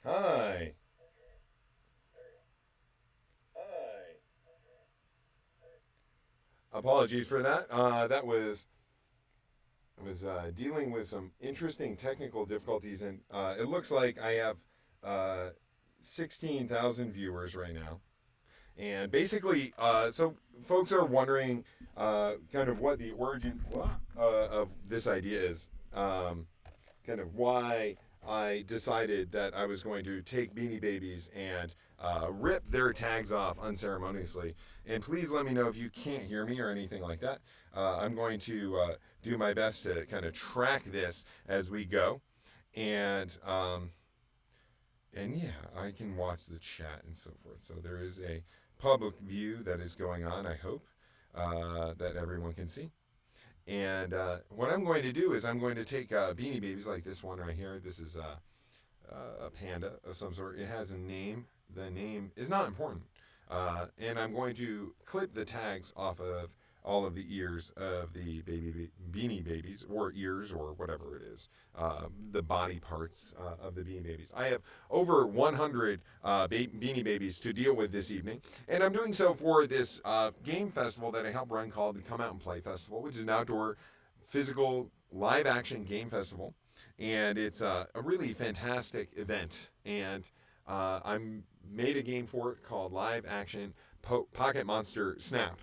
Hi. Apologies for that. That was dealing with some interesting technical difficulties, and it looks like I have uh, 16,000 viewers right now. And basically, so folks are wondering kind of what the origin of this idea is. Kind of why I decided that I was going to take Beanie Babies and rip their tags off unceremoniously. And please let me know if you can't hear me or anything like that. I'm going to do my best to kind of track this as we go. And and yeah, I can watch the chat and so forth. So there is a public view that is going on, I hope, that everyone can see. And what I'm going to do is I'm going to take Beanie Babies like this one right here. This is a panda of some sort. It has a name. The name is not important. And I'm going to clip the tags off of all of the ears of the Beanie Babies, or ears, or whatever it is, the body parts of the Beanie Babies. I have over 100 Beanie Babies to deal with this evening, and I'm doing so for this game festival that I help run called the Come Out and Play Festival, which is an outdoor physical live action game festival, and it's a really fantastic event. And I'm made a game for it called Live Action Pocket Monster Snap.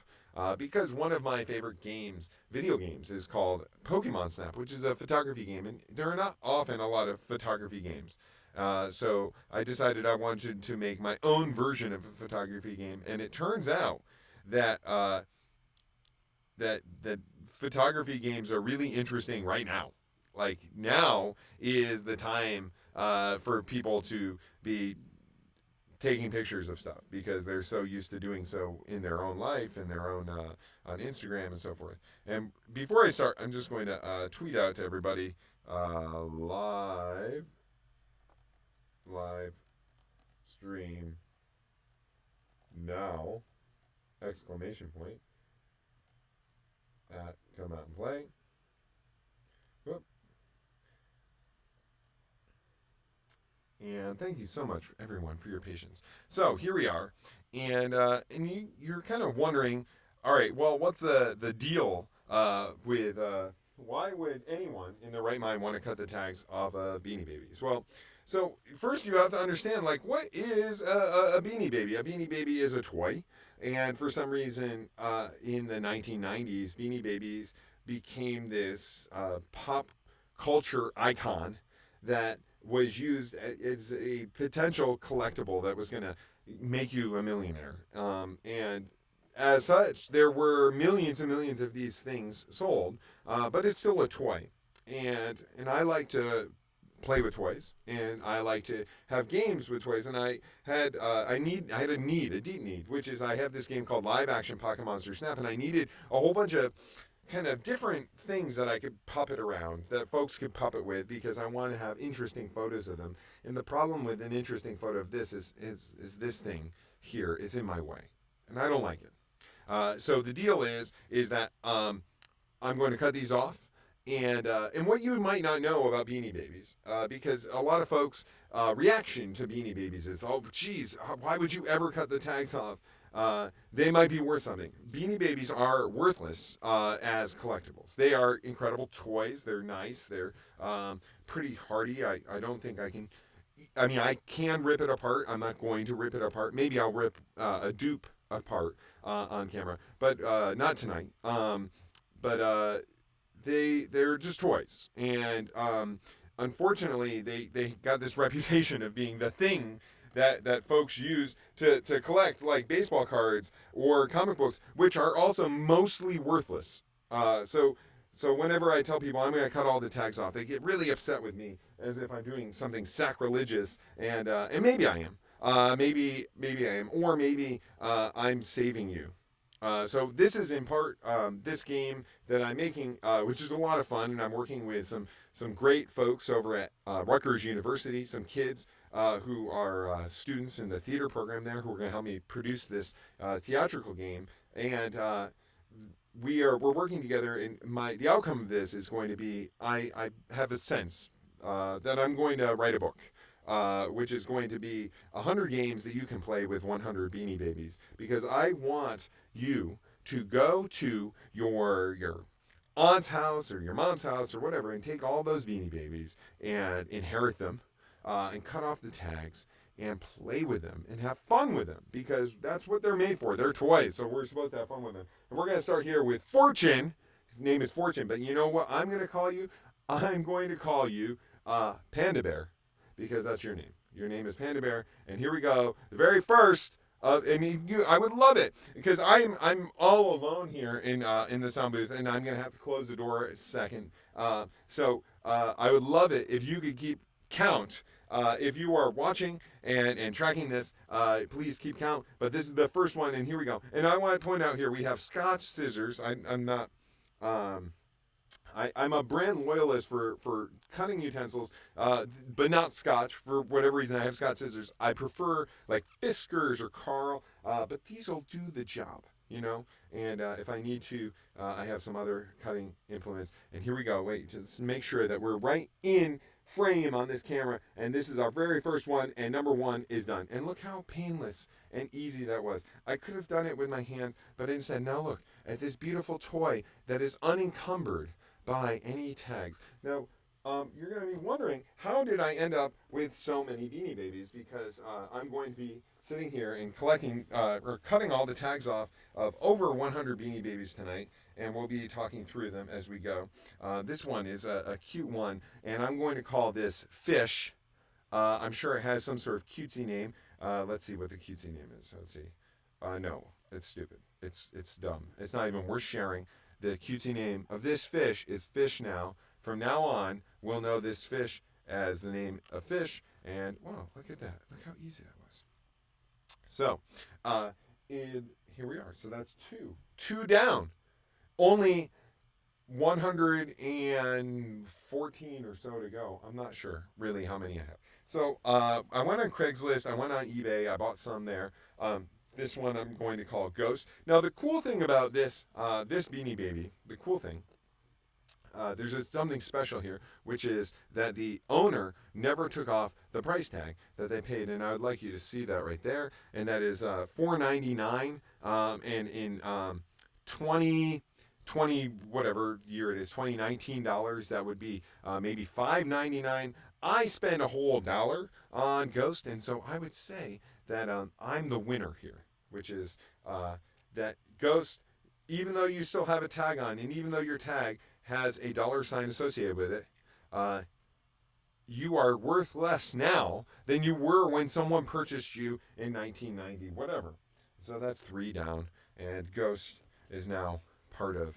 Because one of my favorite games, video games, is called Pokemon Snap, which is a photography game, and there are not often a lot of photography games. So I decided I wanted to make my own version of a photography game, and it turns out that that photography games are really interesting right now. Like now is the time for people to be taking pictures of stuff because they're so used to doing so in their own life and their own on Instagram and so forth. And before I start, I'm just going to tweet out to everybody live stream now exclamation point at come out and play. Whoop. And thank you so much, everyone, for your patience. So here we are, and you're kind of wondering, all right, well, what's the deal with why would anyone in their right mind want to cut the tags off Beanie Babies? Well, so first you have to understand, like, what is a Beanie Baby? A Beanie Baby is a toy, and for some reason, in the 1990s, Beanie Babies became this pop culture icon that was used as a potential collectible that was going to make you a millionaire. And as such, there were millions and millions of these things sold, but it's still a toy. And I like to play with toys, and I like to have games with toys. And I had a deep need, which is I have this game called Live Action Pocket Monster Snap, and I needed a whole bunch of kind of different things that I could puppet around that folks could puppet with because I want to have interesting photos of them. And the problem with an interesting photo of this is this thing here is in my way, and I don't like it. So the deal is that I'm going to cut these off. And what you might not know about Beanie Babies, because a lot of folks' reaction to Beanie Babies is, oh, geez, why would you ever cut the tags off? They might be worth something. Beanie Babies are worthless as collectibles. They are incredible toys. They're nice. They're pretty hardy. I don't think I can. I mean, I can rip it apart. I'm not going to rip it apart. Maybe I'll rip a dupe apart on camera, but not tonight. But they're just toys, and unfortunately, they got this reputation of being the thing that folks use to collect, like baseball cards or comic books, which are also mostly worthless. So whenever I tell people I'm going to cut all the tags off, they get really upset with me as if I'm doing something sacrilegious, and maybe I am. Maybe I am, or maybe I'm saving you. So this is in part this game that I'm making, which is a lot of fun, and I'm working with some great folks over at Rutgers University, some kids who are students in the theater program there who are going to help me produce this theatrical game, and we're working together. And the outcome of this is going to be I have a sense. that I'm going to write a book. Which is going to be 100 games that you can play with 100 Beanie Babies, because I want you to go to your aunt's house or your mom's house or whatever and take all those Beanie Babies and inherit them, and cut off the tags and play with them and have fun with them, because that's what they're made for. They're toys, so we're supposed to have fun with them. And we're going to start here with Fortune. His name is Fortune, but you know what I'm going to call you? I'm going to call you Panda Bear, because that's your name. Your name is Panda Bear, and here we go. The very first. I would love it, because I'm all alone here in the sound booth, and I'm gonna have to close the door in a second. So I would love it if you could keep count. If you are watching and tracking this, please keep count. But this is the first one, and here we go. And I want to point out here we have Scotch scissors. I'm not. I'm a brand loyalist for cutting utensils, but not Scotch. For whatever reason, I have Scotch scissors. I prefer like Fiskars or Carl, but these will do the job, you know. And if I need to, I have some other cutting implements. And here we go. Wait, just make sure that we're right in frame on this camera. And this is our very first one, and number one is done. And look how painless and easy that was. I could have done it with my hands, but instead, now look at this beautiful toy that is unencumbered by any tags. Now, you're going to be wondering, how did I end up with so many Beanie Babies? Because I'm going to be sitting here and collecting or cutting all the tags off of over 100 Beanie Babies tonight, and we'll be talking through them as we go. This one is a cute one, and I'm going to call this Fish. I'm sure it has some sort of cutesy name. Let's see what the cutesy name is. Let's see. No, it's stupid. It's dumb. It's not even worth sharing. The cutesy name of this fish is Fish now. From now on, we'll know this fish as the name of Fish. And, wow, look at that. Look how easy that was. So, here we are. So that's two. Two down. Only 114 or so to go. I'm not sure really how many I have. So, I went on Craigslist. I went on eBay. I bought some there. This one I'm going to call Ghost. Now, the cool thing about this Beanie Baby, the cool thing, there's just something special here, which is that the owner never took off the price tag that they paid, and I would like you to see that right there, and that is $4.99, and in 20 whatever year it is, 2019 dollars, that would be maybe $5.99. I spend a whole dollar on Ghost, and so I would say that I'm the winner here, which is that Ghost, even though you still have a tag on, and even though your tag has a dollar sign associated with it, you are worth less now than you were when someone purchased you in 1990, whatever. So that's 3 down, and Ghost is now part of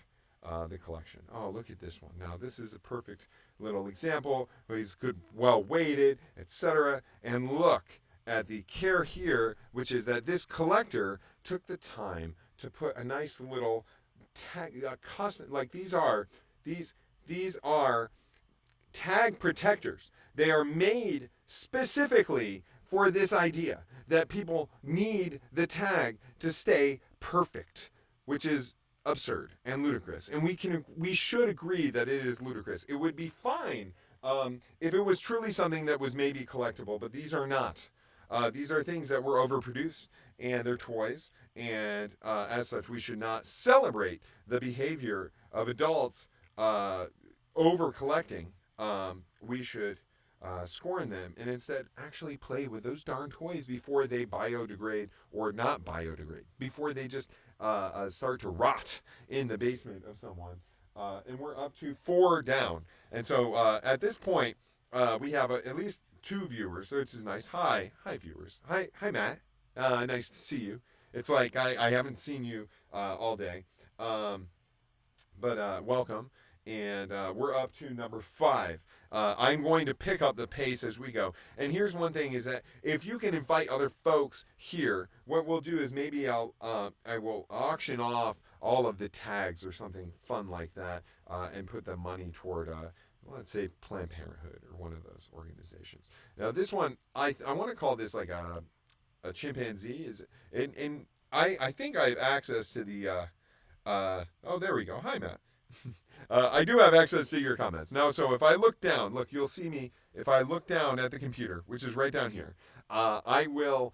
the collection. Oh, look at this one. Now, this is a perfect little example. He's good, well weighted, etc. And look at the care here, which is that this collector took the time to put a nice little tag, custom, like these are tag protectors. They are made specifically for this idea that people need the tag to stay perfect, which is absurd and ludicrous. And we should agree that it is ludicrous. It would be fine if it was truly something that was maybe collectible, but these are not. These are things that were overproduced, and they're toys, and as such, we should not celebrate the behavior of adults over collecting. We should scorn them and instead actually play with those darn toys before they biodegrade or not biodegrade, before they just start to rot in the basement of someone. And we're up to 4 down. And so at this point, we have at least 2 viewers, so which is nice. Hi viewers. Hi Matt. Nice to see you. It's like I haven't seen you all day, but welcome. And we're up to number 5. I'm going to pick up the pace as we go. And here's one thing: is that if you can invite other folks here, what we'll do is maybe I will auction off all of the tags or something fun like that, and put the money toward let's say Planned Parenthood or one of those organizations. Now this one, I want to call this like a chimpanzee. I think I have access to the oh, there we go. Hi Matt. I do have access to your comments. Now, so if I look down, look, you'll see me. If I look down at the computer, which is right down here, I will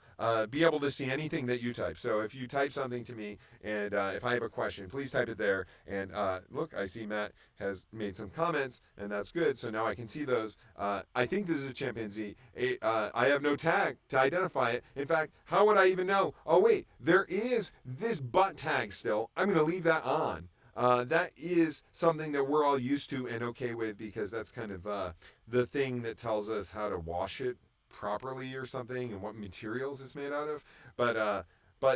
be able to see anything that you type. So if you type something to me, and if I have a question, please type it there. And look, I see Matt has made some comments, and that's good. So now I can see those. I think this is a chimpanzee. I have no tag to identify it. In fact, how would I even know? Oh, wait, there is this butt tag still. I'm going to leave that on. That is something that we're all used to and okay with because that's kind of the thing that tells us how to wash it properly or something and what materials it's made out of. But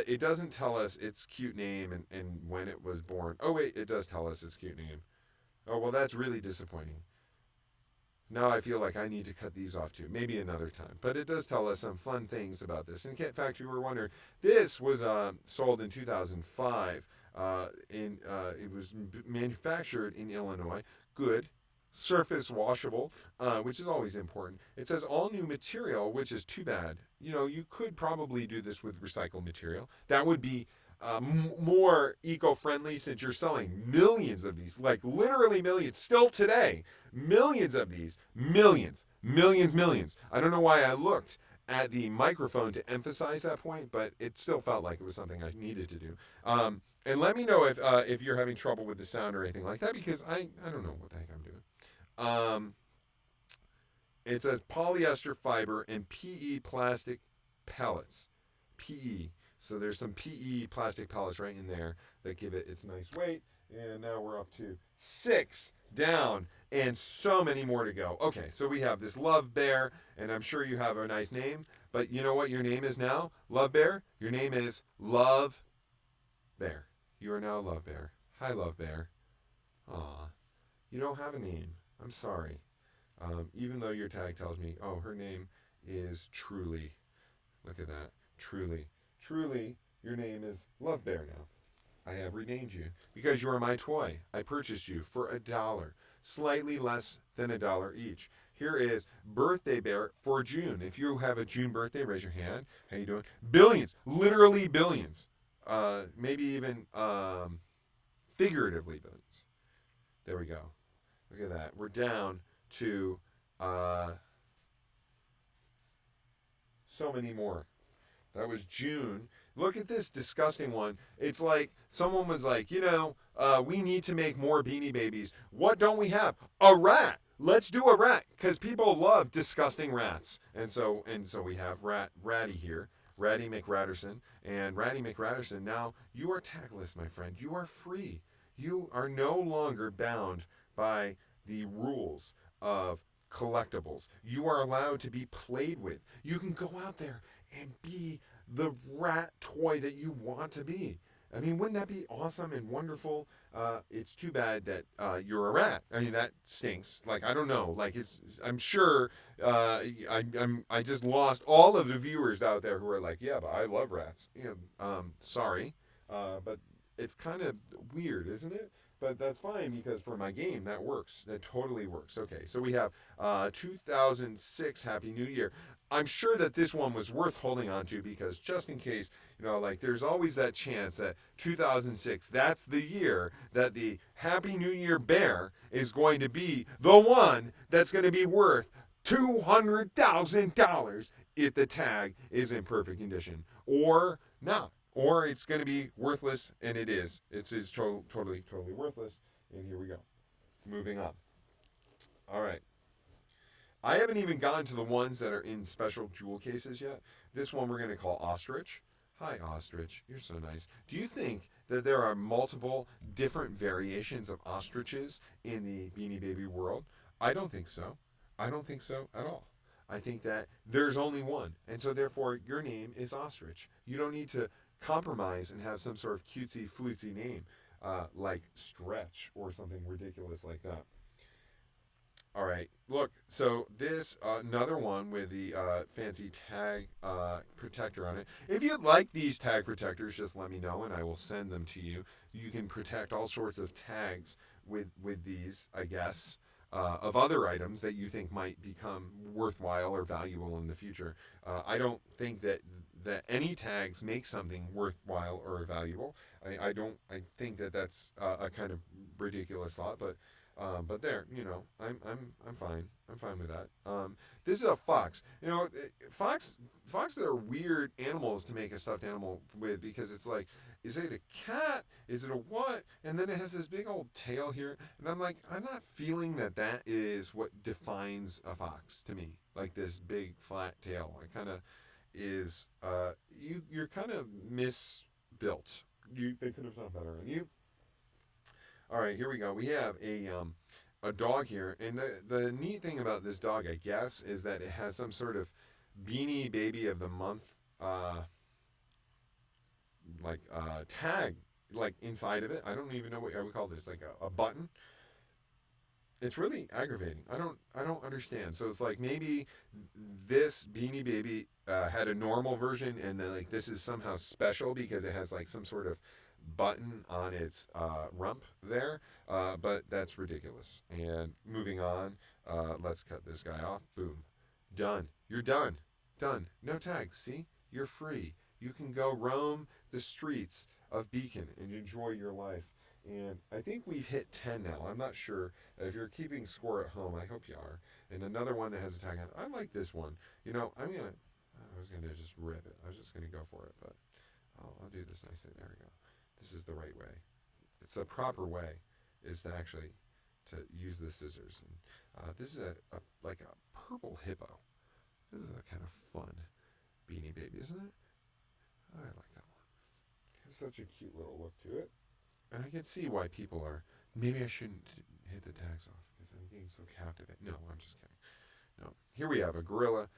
it doesn't tell us its cute name and when it was born. Oh, wait, it does tell us its cute name. Oh, well, that's really disappointing. Now I feel like I need to cut these off too. Maybe another time. But it does tell us some fun things about this. In fact, you were wondering, this was sold in 2005. It was manufactured in Illinois. Good. Surface washable, which is always important. It says all new material, which is too bad. You know, you could probably do this with recycled material. That would be more eco-friendly since you're selling millions of these, like literally millions, still today, millions of these, millions, millions, millions. I don't know why I looked at the microphone to emphasize that point, but it still felt like it was something I needed to do. And let me know if you're having trouble with the sound or anything like that, because I don't know what the heck I'm doing. It says polyester fiber and PE plastic pellets. PE. So there's some PE plastic pellets right in there that give it its nice weight. And now we're up to 6 down and so many more to go. Okay, so we have this Love Bear, and I'm sure you have a nice name. But you know what your name is now? Love Bear? Your name is Love Bear. You are now Love Bear. Hi, Love Bear. Aw, you don't have a name. I'm sorry. Even though your tag tells me, oh, her name is Truly. Look at that. Truly. Truly, your name is Love Bear now. I have renamed you because you are my toy. I purchased you for $1, slightly less than $1 each. Here is Birthday Bear for June. If you have a June birthday, raise your hand. How you doing? Billions, literally billions. Maybe even figuratively billions. There we go. Look at that. We're down to so many more. That was June. Look at this disgusting one. It's like someone was like, we need to make more Beanie Babies. What don't we have? A rat. Let's do a rat because people love disgusting rats. And so we have Ratty here, Ratty McRatterson, and Ratty McRatterson. Now you are tagless, my friend. You are free. You are no longer bound by the rules of collectibles. You are allowed to be played with. You can go out there and be the rat toy that you want to be. I mean, wouldn't that be awesome and wonderful? It's too bad that you're a rat. I mean, that stinks. Like, I don't know. Like, I'm sure I just lost all of the viewers out there who are like, yeah, but I love rats. Sorry, but it's kind of weird, isn't it? But that's fine because for my game, that works. That totally works. Okay, so we have 2006 Happy New Year. I'm sure that this one was worth holding on to because just in case, there's always that chance that 2006, that's the year that the Happy New Year bear is going to be the one that's going to be worth $200,000 if the tag is in perfect condition or not. Or it's going to be worthless, and it is. It's totally worthless. And here we go. Moving on. All right. I haven't even gotten to the ones that are in special jewel cases yet. This one we're going to call Ostrich. Hi, Ostrich. You're so nice. Do you think that there are multiple different variations of ostriches in the Beanie Baby world? I don't think so. I don't think so at all. I think that there's only one. And so therefore, your name is Ostrich. You don't need to compromise and have some sort of cutesy flutesy name like Stretch or something ridiculous like that. All right, look, so this another one with the fancy tag protector on it. If you'd like these tag protectors, just let me know and I will send them to you. You can protect all sorts of tags with these, I guess, of other items that you think might become worthwhile or valuable in the future. I don't think that that any tags make something worthwhile or valuable. I think that that's a kind of ridiculous thought, but there, I'm fine. I'm fine with that. This is a fox. Foxes are weird animals to make a stuffed animal with because it's like, is it a cat? Is it a what? And then it has this big old tail here, and I'm like, I'm not feeling that that is what defines a fox to me. Like this big flat tail. It kind of is. You're kind of misbuilt. They could have done better on you. All right, here we go. We have a dog here, and the neat thing about this dog, I guess, is that it has some sort of Beanie Baby of the Month, tag, like inside of it. I don't even know what I would call this, like a button. It's really aggravating. I don't understand. So it's like maybe this Beanie Baby had a normal version, and then like this is somehow special because it has like some sort of button on its rump there. But that's ridiculous. And moving on, let's cut this guy off. Boom, done. You're done. Done. No tags. See, you're free. You can go roam the streets of Beacon and enjoy your life. And I think we've hit 10 now. I'm not sure if you're keeping score at home. I hope you are. And another one that has a tag on. I like this one. I was gonna just rip it. I was just gonna go for it, but I'll do this nicely. There we go. This is the right way. It's the proper way, is to actually to use the scissors. And this is like a purple hippo. This is a kind of fun Beanie Baby, isn't it? I like that one. It has such a cute little look to it. And I can see why people are. Maybe I shouldn't hit the tags off because I'm getting so captivated. No, I'm just kidding. No. Here we have a gorilla.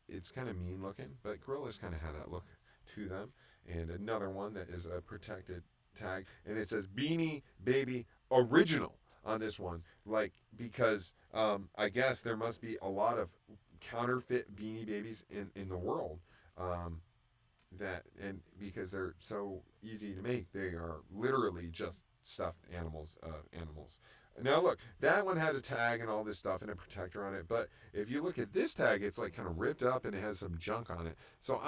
It's kind of mean looking, but gorillas kind of have that look to them. And another one that is a protected tag, and it says Beanie Baby Original on this one. Like, because I guess there must be a lot of counterfeit Beanie Babies in the world. And because they're so easy to make, they are literally just stuffed animals. Now look, that one had a tag and all this stuff and a protector on it, but if you look at this tag, it's like kind of ripped up and it has some junk on it. So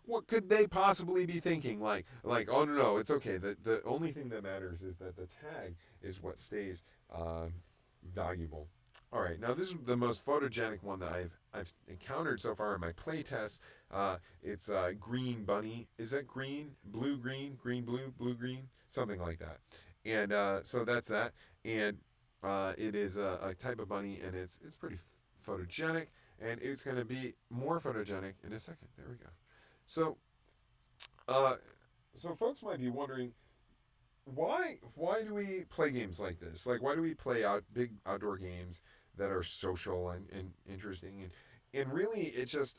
what could they possibly be thinking? Oh no, it's okay. The only thing that matters is that the tag is what stays valuable. All right, now this is the most photogenic one that I've encountered so far in my play tests. It's green bunny. Is that green, blue, green, green, blue, blue, green, something like that? And so that's that. And it is a type of bunny, and it's pretty photogenic. And it's going to be more photogenic in a second. There we go. So, so folks might be wondering, why do we play games like this? Like, why do we play big outdoor games that are social and interesting? And really, it's just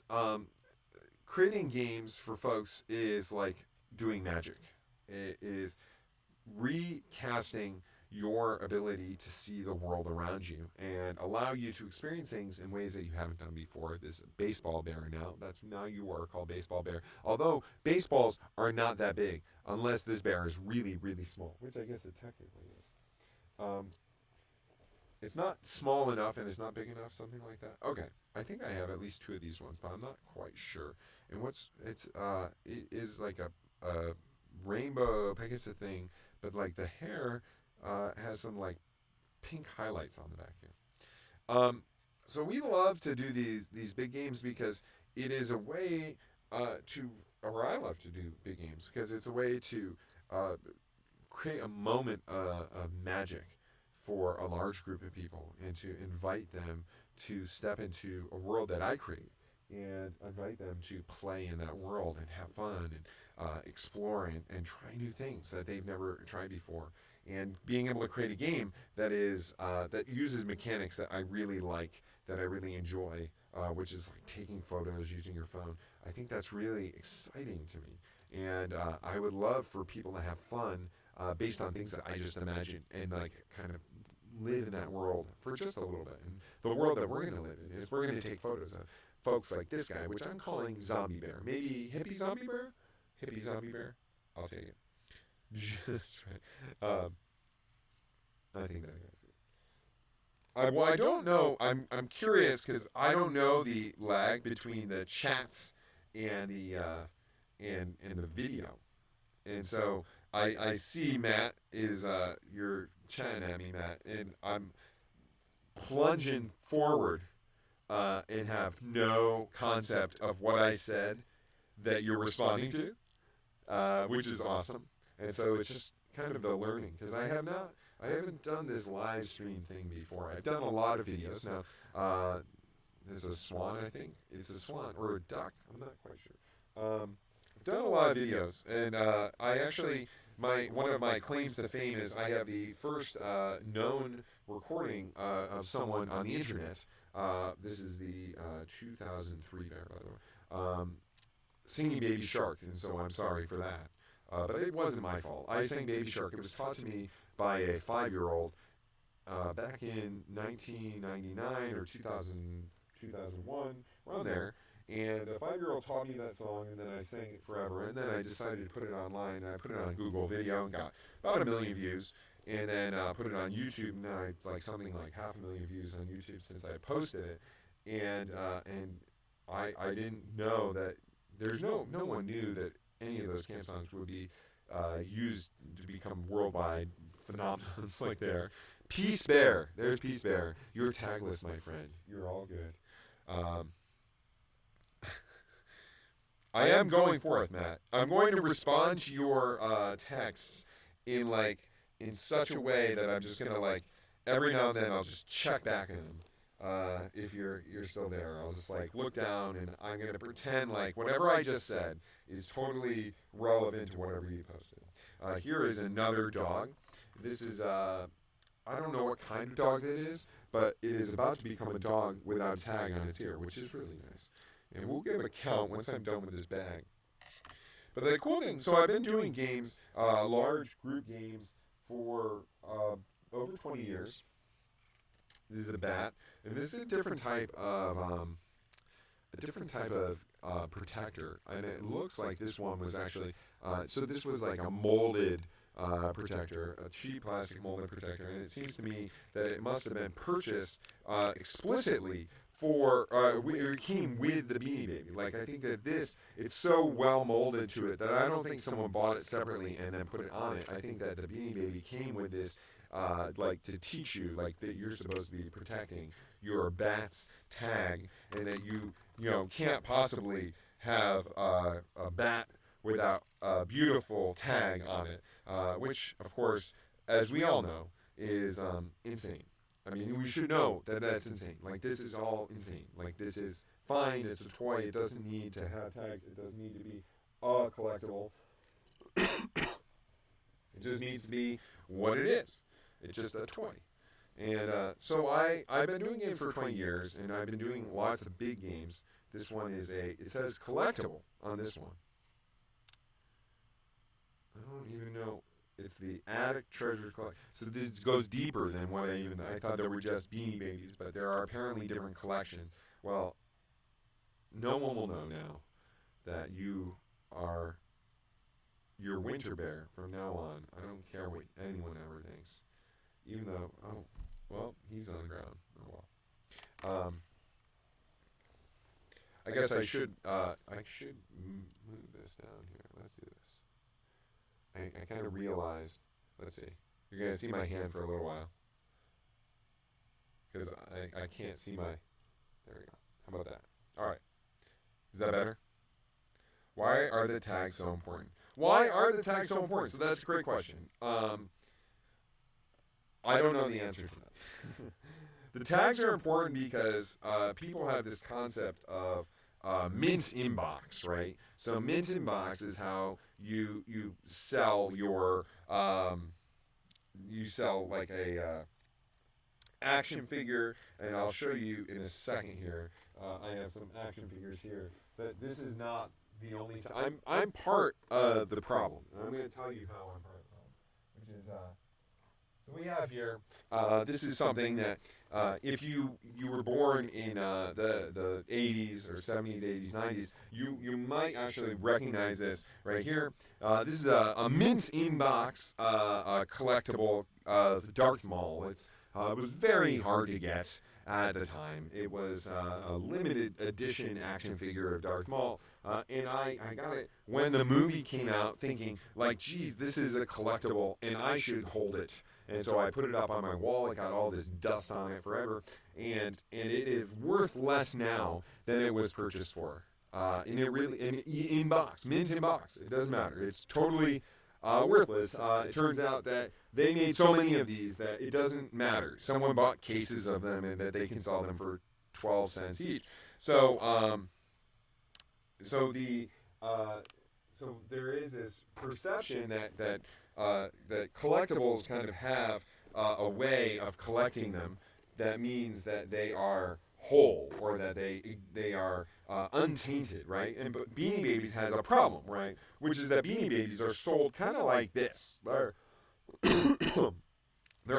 creating games for folks is like doing magic. It is recasting your ability to see the world around you and allow you to experience things in ways that you haven't done before. This baseball bear now you are called baseball bear. Although baseballs are not that big unless this bear is really, really small, which I guess it technically is. It's not small enough and it's not big enough, something like that. Okay, I think I have at least two of these ones, but I'm not quite sure. And it is like a rainbow Pegasus thing, but like the hair has some like pink highlights on the back here. So we love to do these big games because it is a way or I love to do big games because it's a way to create a moment of magic for a large group of people and to invite them to step into a world that I create and invite them to play in that world and have fun and explore and try new things that they've never tried before. And being able to create a game that uses mechanics that I really like, that I really enjoy, which is like taking photos using your phone. I think that's really exciting to me. And I would love for people to have fun based on things that I just imagine and like kind of live in that world for just a little bit. And the world that we're going to live in is we're going to take photos of folks like this guy, which I'm calling Zombie Bear. Maybe Hippie Zombie Bear? Hippie Zombie Bear? I'll take it. Just right. I think that guy's good. Well, I don't know. I'm curious because I don't know the lag between the chats and the video. And so I see Matt is you're chatting at me, Matt, and I'm plunging forward and have no concept of what I said that you're responding to, which is awesome. And so it's just kind of the learning, because I haven't done this live stream thing before. I've done a lot of videos now. There's a swan, I think. It's a swan or a duck. I'm not quite sure. I've done a lot of videos, and I actually one of my claims to fame is I have the first known recording of someone on the internet. This is the 2003 bear, by the way, singing Baby Shark, and so I'm sorry for that. But it wasn't my fault. I sang Baby Shark. It was taught to me by a 5-year-old back in 1999 or 2001, around there. And a 5-year-old taught me that song, and then I sang it forever. And then I decided to put it online. I put it on Google Video and got about 1 million views. And then put it on YouTube, and then I something like 500,000 views on YouTube since I posted it. And I didn't know that there's no one knew that any of those camp songs would be used to become worldwide phenomenons like there. Peace Bear. There's Peace Bear. You're tagless, my friend. You're all good. I am going forth, Matt. I'm going to respond to your texts in such a way that I'm just gonna every now and then I'll just check back in them. If you're still there, I'll just look down, and I'm gonna pretend like whatever I just said is totally relevant to whatever you posted. Here is another dog. This is I don't know what kind of dog it is, but it is about to become a dog without a tag on its ear, which is really nice. And we'll give a count once I'm done with this bag. But the cool thing, so I've been doing games, large group games, for over 20 years. This is a bat, and this is a different type of protector, and it looks like this one was actually so this was like a molded protector, a cheap plastic molded protector, and it seems to me that it must have been purchased explicitly for it came with the Beanie Baby. I think that it's so well molded to it that I don't think someone bought it separately and then put it on it. I think that the Beanie Baby came with this to teach you that you're supposed to be protecting your bat's tag, and that you can't possibly have a bat without a beautiful tag on it, which of course, as we all know, is insane. I mean, we should know that that's insane. This is all insane. This is fine. It's a toy. It doesn't need to have tags. It doesn't need to be a collectible. It just needs to be what it is. It's just a toy. And so I've been doing games for 20 years, and I've been doing lots of big games. This one is it says collectible on this one. I don't even know. It's the Attic Treasure Collection. So this goes deeper than what I thought there were just Beanie Babies, but there are apparently different collections. Well, no one will know now that you are your winter bear from now on. I don't care what anyone ever thinks. Even though, he's on the ground. Oh, well. I guess I should move this down here. Let's do this. I kind of realized, let's see, you're going to see my hand for a little while, because I can't see there we go. How about that? All right. Is that better? Why are the tags so important? Why are the tags so important? So that's a great question. I don't know the answer to that. The tags are important because people have this concept of mint inbox, right? So mint inbox is how you sell your a action figure, and I'll show you in a second here. I have some action figures here, but this is not the only time. I'm part of the problem, and I'm going to tell you how I'm part of the problem, which is so we have here. This is something that if you were born in the 80s or 70s, 80s, 90s, you might actually recognize this right here. This is a mint inbox collectible Darth Maul. It was very hard to get at the time. It was a limited edition action figure of Darth Maul, And I got it when the movie came out, thinking like, geez, this is a collectible, and I should hold it. And so I put it up on my wall. It got all this dust on it forever, and it is worth less now than it was purchased for. And it really in box, mint in box. It doesn't matter. It's totally worthless. It turns out that they made so many of these that it doesn't matter. Someone bought cases of them, and that they can sell them for 12 cents each. So so the so there is this perception that collectibles kind of have a way of collecting them that means that they are whole, or that they are untainted, right? And but Beanie Babies has a problem, right? Which is that Beanie Babies are sold kind of like this. They're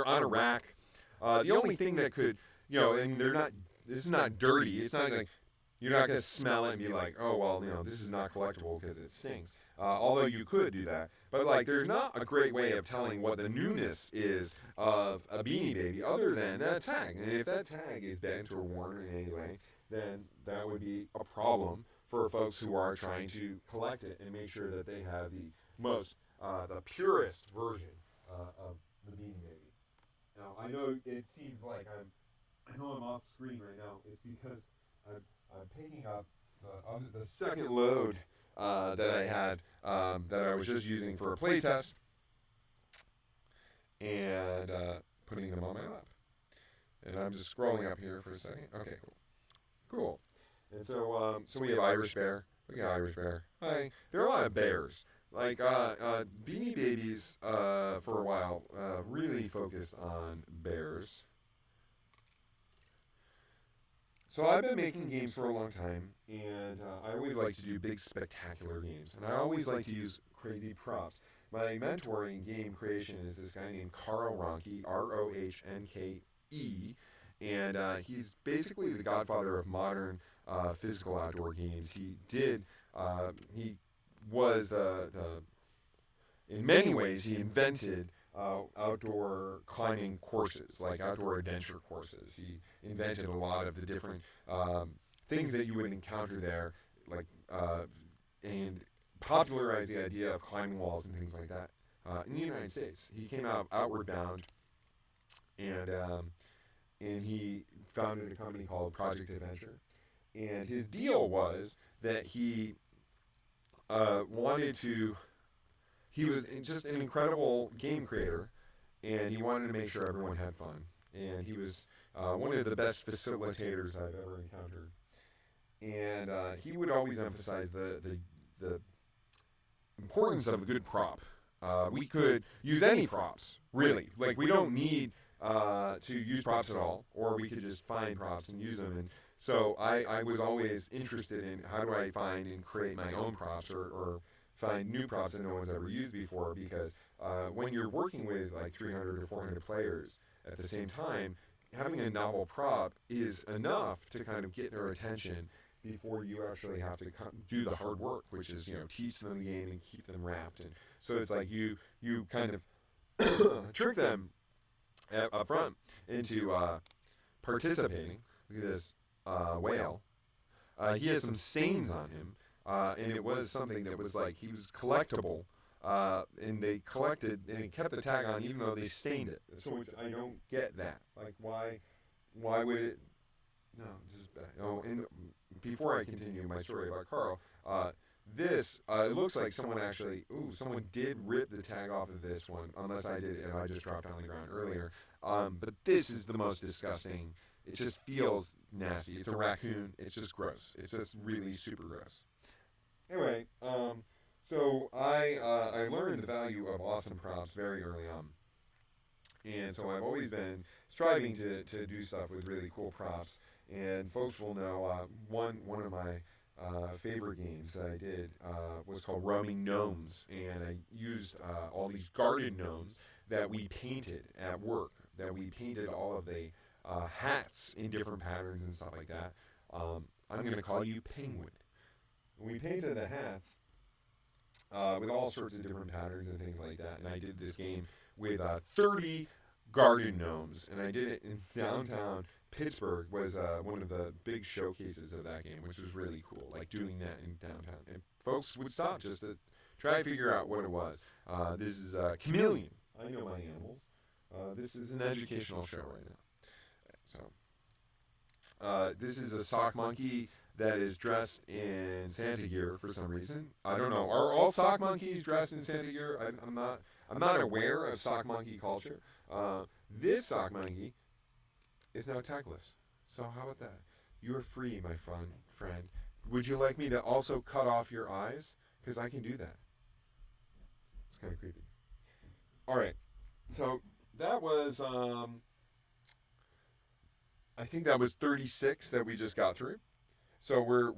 on a rack. The only thing that could, and they're not. This is not dirty. It's not like you're not going to smell it and be like, oh well, this is not collectible because it stinks. Although you could do that, but like, there's not a great way of telling what the newness is of a Beanie Baby other than a tag. And if that tag is bent or worn in any way, then that would be a problem for folks who are trying to collect it and make sure that they have the most, the purest version of the Beanie Baby. Now, I know it seems like I'm off screen right now. It's because I'm picking up the second load that I had that I was just using for a play test, and putting them on my lap. And I'm just scrolling up here for a second. Okay, cool. And so we have Irish Bear. Look at Irish Bear. Hi. There are a lot of bears. Like Beanie Babies for a while really focused on bears. So I've been making games for a long time, and I always like to do big, spectacular games, and I always like to use crazy props. My mentor in game creation is this guy named Carl Ronke, Rohnke, and he's basically the godfather of modern physical outdoor games. He was in many ways, he invented outdoor climbing courses, like outdoor adventure courses. He invented a lot of the different things that you would encounter there, like and popularized the idea of climbing walls and things like that in the United States. He came out Outward Bound, and he founded a company called Project Adventure. And his deal was that he wanted to. He was just an incredible game creator, and he wanted to make sure everyone had fun. And he was one of the best facilitators I've ever encountered. And he would always emphasize the importance of a good prop. We could use any props, really. Like, we don't need to use props at all, or we could just find props and use them. And so I was always interested in how do I find and create my own props, or find new props that no one's ever used before, because when you're working with like 300 or 400 players at the same time, having a novel prop is enough to kind of get their attention before you actually have to do the hard work, which is, teach them the game and keep them wrapped. And so it's like you kind of trick them up front into participating. Look at this whale. He has some stains on him. And it was something that was like, he was collectible, and they collected, and he kept the tag on even though they stained it. So I don't get that. Like, why would it? No, just and before I continue my story about Carl, this it looks like someone did rip the tag off of this one, unless I did, and I just dropped on the ground earlier. But this is the most disgusting. It just feels nasty. It's a raccoon. It's just gross. It's just really super gross. Anyway, so I learned the value of awesome props very early on. And so I've always been striving to do stuff with really cool props. And folks will know one of my favorite games that I did was called Roaming Gnomes. And I used all these garden gnomes that we painted at work, that we painted all of the hats in different patterns and stuff like that. I'm going to call you Penguin. We painted the hats with all sorts of different patterns and things like that. And I did this game with 30 garden gnomes. And I did it in downtown Pittsburgh was one of the big showcases of that game, which was really cool, like doing that in downtown. And folks would stop just to try to figure out what it was. This is Chameleon. I know my animals. This is an educational show right now. So, this is a sock monkey that is dressed in Santa gear for some reason. I don't know. Are all sock monkeys dressed in Santa gear? I'm not aware of sock monkey culture. This sock monkey is now tagless. So how about that? You are free, my friend. Would you like me to also cut off your eyes? Because I can do that. It's kind of creepy. All right. So that was, I think that was 36 that we just got through. So we're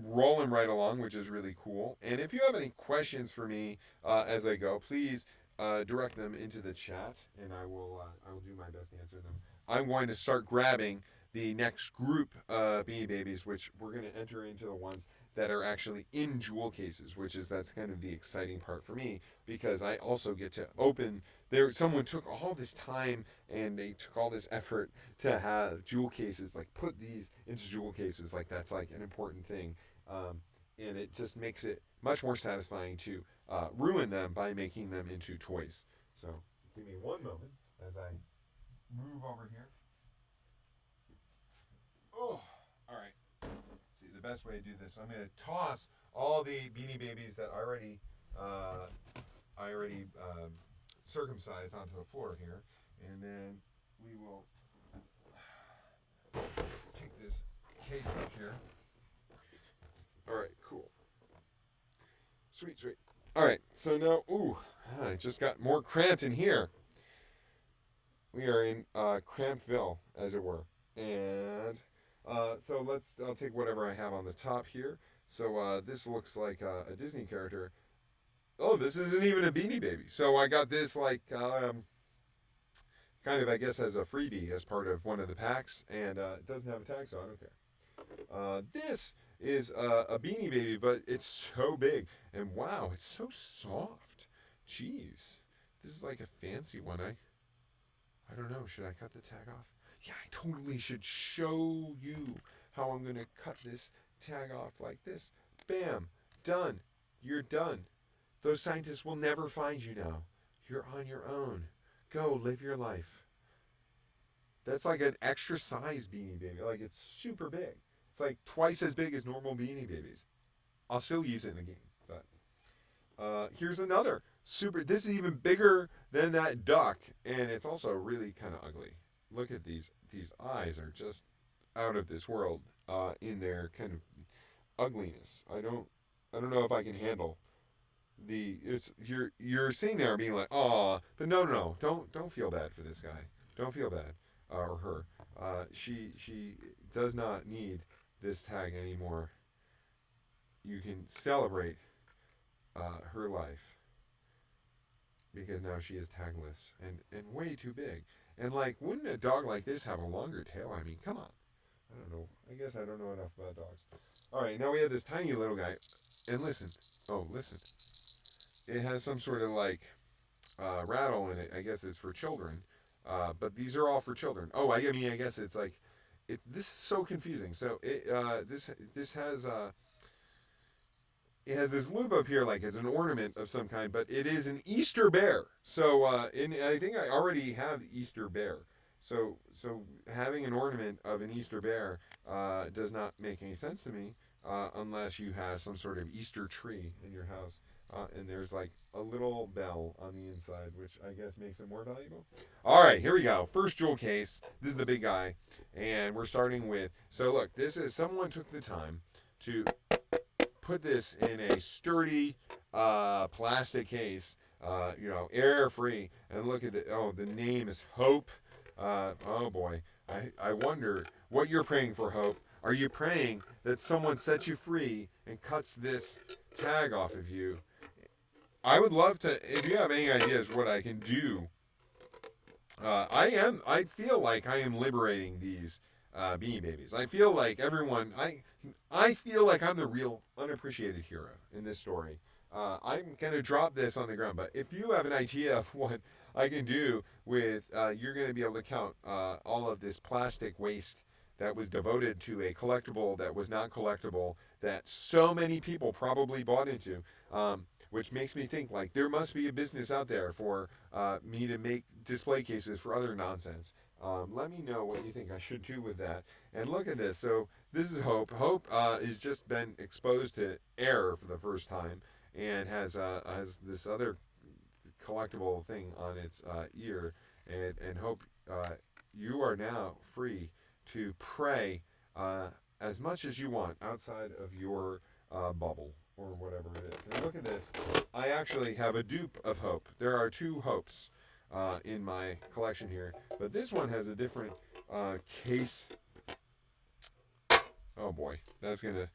rolling right along, which is really cool. And if you have any questions for me as I go, please direct them into the chat, and I will do my best to answer them. I'm going to start grabbing the next group of Beanie Babies, which we're going to enter into the ones that are actually in jewel cases, that's kind of the exciting part for me, because I also get to open. Someone took all this time and they took all this effort to have jewel cases, like put these into jewel cases, like that's like an important thing, and it just makes it much more satisfying to ruin them by making them into toys. So give me one moment as I move over here. Oh, all right. Let's see, the best way to do this, I'm going to toss all the Beanie Babies that I already circumcised onto the floor here, and then we will pick this case up here. All right, cool. Sweet. All right, so now, I just got more cramped in here. We are in Crampville, as it were, and so I'll take whatever I have on the top here. So this looks like a Disney character. Oh, this isn't even a Beanie Baby. So I got this kind of, I guess, as a freebie as part of one of the packs, and it doesn't have a tag, so I don't care. This is a Beanie Baby, but it's so big, and wow, it's so soft. Jeez, this is like a fancy one. I don't know. Should I cut the tag off? Yeah, I totally should show you how I'm going to cut this tag off like this. Bam. Done. You're done. Those scientists will never find you now. You're on your own. Go live your life. That's like an extra size Beanie Baby. Like, it's super big. It's like twice as big as normal Beanie Babies. I'll still use it in the game. But here's another. This is even bigger than that duck, and it's also really kind of ugly. Look at these eyes are just out of this world in their kind of ugliness. I don't know if I can handle you're sitting there being like, "Aw," but no, don't feel bad for this guy. Don't feel bad or her. She does not need this tag anymore. You can celebrate her life, because now she is tagless and way too big. And like, wouldn't a dog like this have a longer tail? I mean, come on. I don't know. I guess I don't know enough about dogs. All right, now we have this tiny little guy. And listen. Oh, listen. It has some sort of like rattle in it. I guess it's for children. But these are all for children. Oh, I mean, I guess it's like, this is so confusing. So this has it has this loop up here, like it's an ornament of some kind, but it is an Easter bear. So, and I think I already have Easter bear. So having an ornament of an Easter bear does not make any sense to me unless you have some sort of Easter tree in your house. And there's like a little bell on the inside, which I guess makes it more valuable. All right, here we go. First jewel case. This is the big guy. And we're starting with, so look, someone took the time to put this in a sturdy plastic case, air free. And look at the name is Hope. Oh boy. I wonder what you're praying for, Hope. Are you praying that someone sets you free and cuts this tag off of you? I would love to, if you have any ideas what I can do. I feel like I am liberating these Beanie Babies. I feel like I feel like I'm the real unappreciated hero in this story. I'm going to drop this on the ground, but if you have an idea of what I can do with, you're going to be able to count all of this plastic waste that was devoted to a collectible that was not collectible that so many people probably bought into, which makes me think like there must be a business out there for me to make display cases for other nonsense. Let me know what you think I should do with that. And look at this. So this is Hope. Hope has just been exposed to air for the first time and has this other collectible thing on its ear. And Hope, you are now free to pray as much as you want outside of your bubble or whatever it is. And look at this. I actually have a dupe of Hope. There are two Hopes in my collection here, but this one has a different case. Oh boy, it's gonna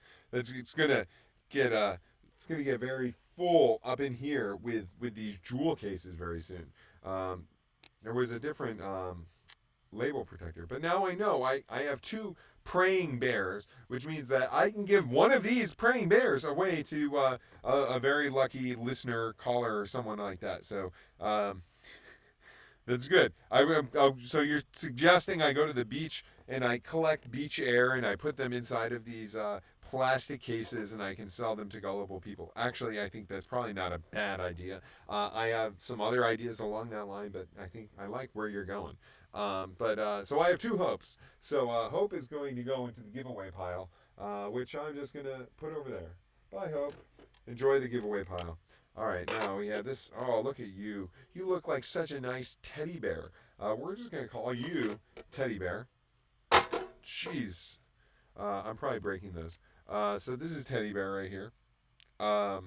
get very full up in here with these jewel cases very soon. There was a different label protector, but now I know I have two praying bears, which means that I can give one of these praying bears away to a very lucky listener, caller, or someone like that. So that's good. So you're suggesting I go to the beach and I collect beach air and I put them inside of these plastic cases and I can sell them to gullible people. Actually, I think that's probably not a bad idea. I have some other ideas along that line, but I think I like where you're going. So I have two Hopes. So Hope is going to go into the giveaway pile, which I'm just going to put over there. Bye, Hope. Enjoy the giveaway pile. All right, now we have this. Oh, look at you. You look like such a nice teddy bear. We're just going to call you Teddy Bear. Jeez. I'm probably breaking those. So this is Teddy Bear right here. I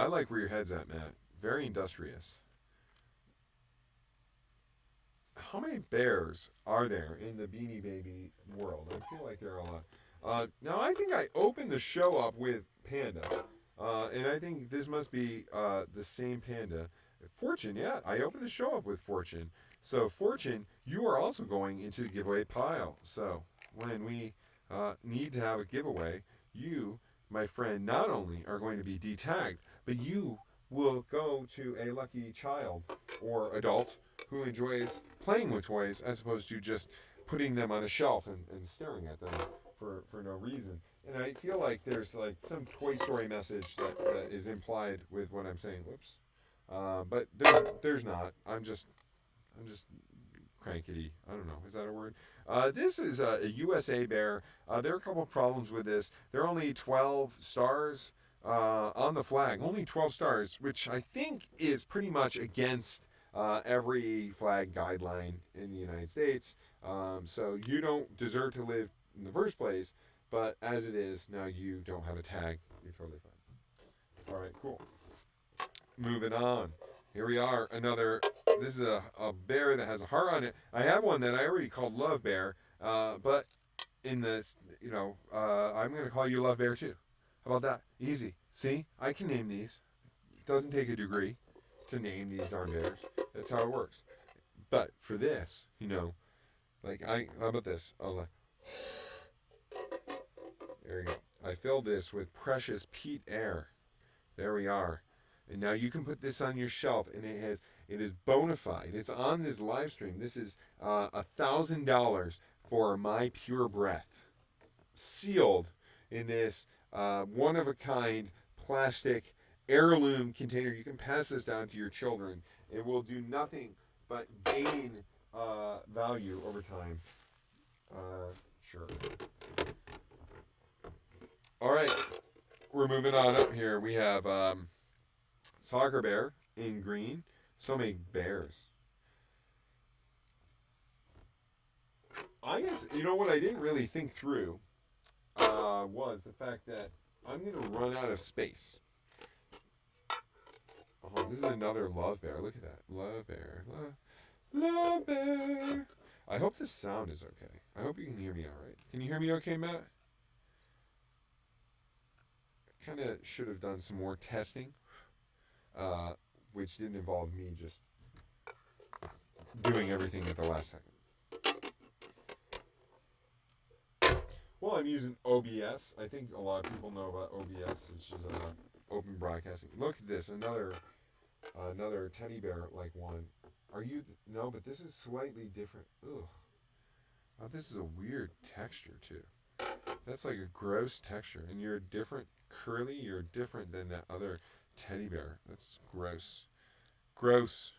like where your head's at, Matt. Very industrious. How many bears are there in the Beanie Baby world? I feel like there are a lot. Now, I think I opened the show up with Panda. And I think this must be the same Panda. Fortune, yeah. I opened the show up with Fortune. So, Fortune, you are also going into the giveaway pile. So, when we need to have a giveaway, you, my friend, not only are going to be detagged, but you will go to a lucky child or adult who enjoys playing with toys as opposed to just putting them on a shelf and staring at them for no reason. And I feel like there's like some Toy Story message that is implied with what I'm saying. Whoops. But there's not. I'm just crankety. I don't know. Is that a word? This is a USA bear. There are a couple of problems with this. There are only 12 stars on the flag. Only 12 stars, which I think is pretty much against every flag guideline in the United States. So you don't deserve to live in the first place. But as it is, now you don't have a tag. You're totally fine. All right, cool. Moving on. Here we are. This is a bear that has a heart on it. I have one that I already called Love Bear. But in this, I'm going to call you Love Bear too. How about that? Easy. See? I can name these. It doesn't take a degree to name these darn bears. That's how it works. But for this, how about this? There you go. I filled this with precious peat air. There we are. And now you can put this on your shelf, and it is bona fide. It's on this live stream. This is $1,000 for my pure breath, sealed in this one-of-a-kind plastic heirloom container. You can pass this down to your children. It will do nothing but gain value over time. Sure. All right, we're moving on up here. We have Soccer Bear in green. So many bears. I guess, what I didn't really think through was the fact that I'm going to run out of space. Oh, this is another Love Bear. Look at that. Love Bear. Love Bear. I hope the sound is okay. I hope you can hear me all right. Can you hear me okay, Matt? Kind of should have done some more testing, which didn't involve me just doing everything at the last second. Well, I'm using OBS. I think a lot of people know about OBS, which is open broadcasting. Look at this, another teddy bear like one. Are you no? But this is slightly different. Ugh. Oh, this is a weird texture too. That's like a gross texture, and you're different, curly. You're different than that other teddy bear. That's gross. Gross.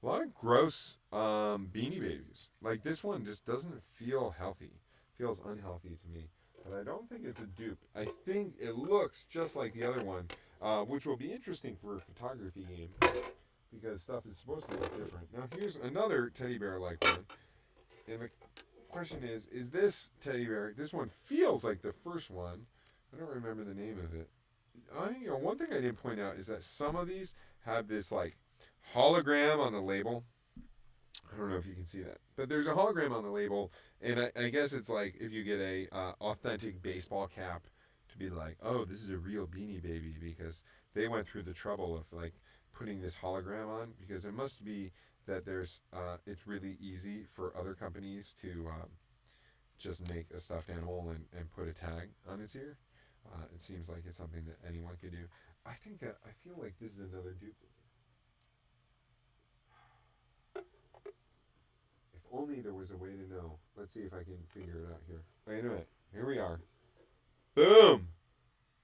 A lot of gross Beanie Babies. Like this one just doesn't feel healthy. Feels unhealthy to me. But I don't think it's a dupe. I think it looks just like the other one, which will be interesting for a photography game because stuff is supposed to look different. Now here's another teddy bear like one, and the question is this teddy bear? This one feels like the first one. I don't remember the name of it. One thing I didn't point out is that some of these have this like hologram on the label. I don't know if you can see that, but there's a hologram on the label, and I guess it's like if you get a authentic baseball cap to be like, oh, this is a real Beanie Baby because they went through the trouble of like putting this hologram on because it must be that there's it's really easy for other companies to just make a stuffed animal and put a tag on its ear. It seems like it's something that anyone could do. I feel like this is another duplicate. If only there was a way to know. Let's see if I can figure it out here. Wait a minute. Here we are. Boom!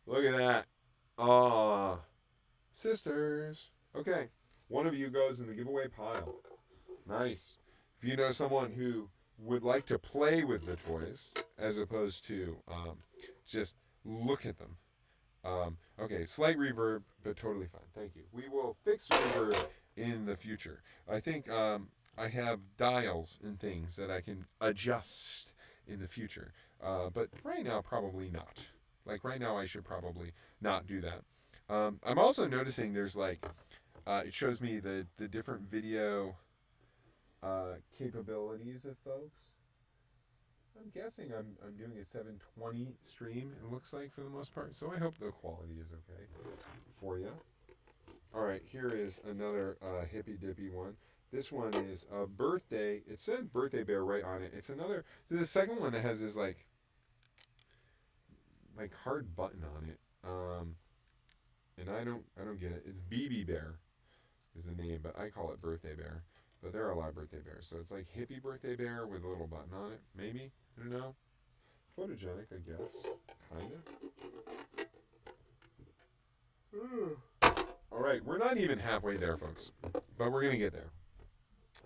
Look at that. Aw. Sisters. Okay. One of you goes in the giveaway pile. Nice. If you know someone who would like to play with the toys as opposed to just look at them. Okay, slight reverb, but totally fine. Thank you. We will fix reverb in the future. I think I have dials and things that I can adjust in the future. But right now, probably not. Like right now, I should probably not do that. I'm also noticing there's like, it shows me the different video capabilities of folks. I'm guessing I'm doing a 720 stream, it looks like, for the most part. So I hope the quality is okay for you. All right, here is another hippy-dippy one. This one is a birthday. It said birthday bear right on it. It's another. The second one that has this like hard button on it. And I don't get it. It's BB Bear is the name, but I call it birthday bear. But there are a lot of birthday bears. So it's like hippie birthday bear with a little button on it. Maybe. I don't know. Photogenic, I guess. Kinda. All right, we're not even halfway there, folks. But we're going to get there.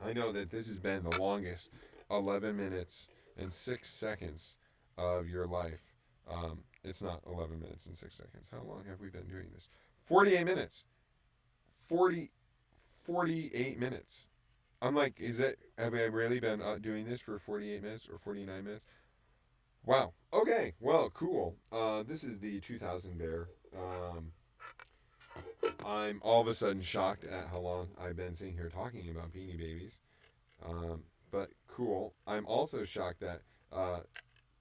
I know that this has been the longest 11 minutes and 6 seconds of your life. It's not 11 minutes and 6 seconds. How long have we been doing this? 48 minutes. 48 minutes. I'm like, have I really been doing this for 48 minutes or 49 minutes? Wow. Okay. Well, cool. This is the 2000 bear. I'm all of a sudden shocked at how long I've been sitting here talking about Beanie Babies. But cool. I'm also shocked that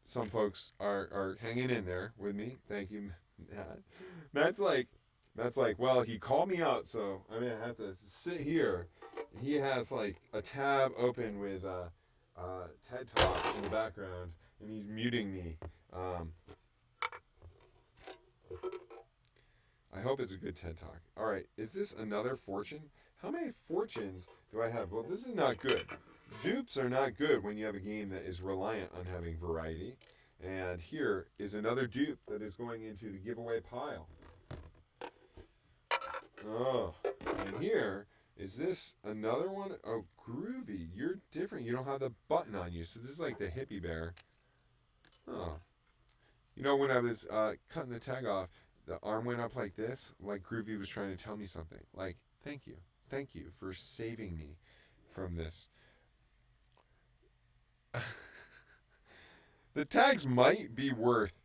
some folks are hanging in there with me. Thank you, Matt. Matt's like, well, he called me out, so I'm going to have to sit here. He has like a tab open with TED Talk in the background, and he's muting me. I hope it's a good TED Talk. All right, is this another fortune? How many fortunes do I have? Well, this is not good. Dupes are not good when you have a game that is reliant on having variety. And here is another dupe that is going into the giveaway pile. Oh, and here is this another one? Oh, groovy. You're different. You don't have the button on you. So this is like the hippie bear. Oh. You know, when I was cutting the tag off, the arm went up like this, like Groovy was trying to tell me something. Like, thank you. Thank you for saving me from this. The tags might be worth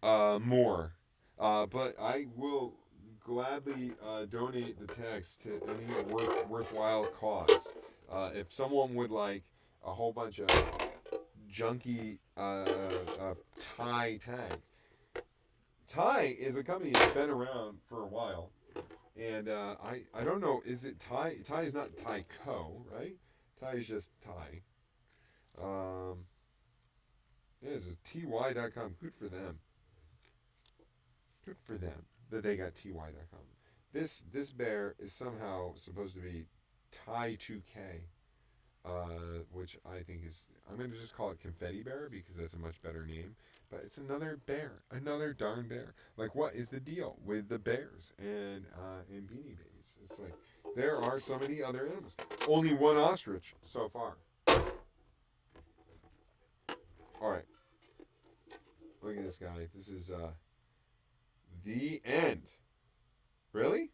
more, but I will gladly donate the tags to any worthwhile cause. If someone would like a whole bunch of junky Thai tags. Thai is a company that's been around for a while, and I don't know, is it Thai? Thai is not Thai Co, right? Thai is just Thai. Yeah, it's just ty.com. Good for them. Good for them that they got ty.com. This bear is somehow supposed to be Ty2K, which I think is, I'm going to just call it Confetti Bear because that's a much better name. But it's another bear, another darn bear. Like, what is the deal with the bears and Beanie Babies? It's like there are so many other animals. Only one ostrich so far. All right, look at this guy. This is the end. Really?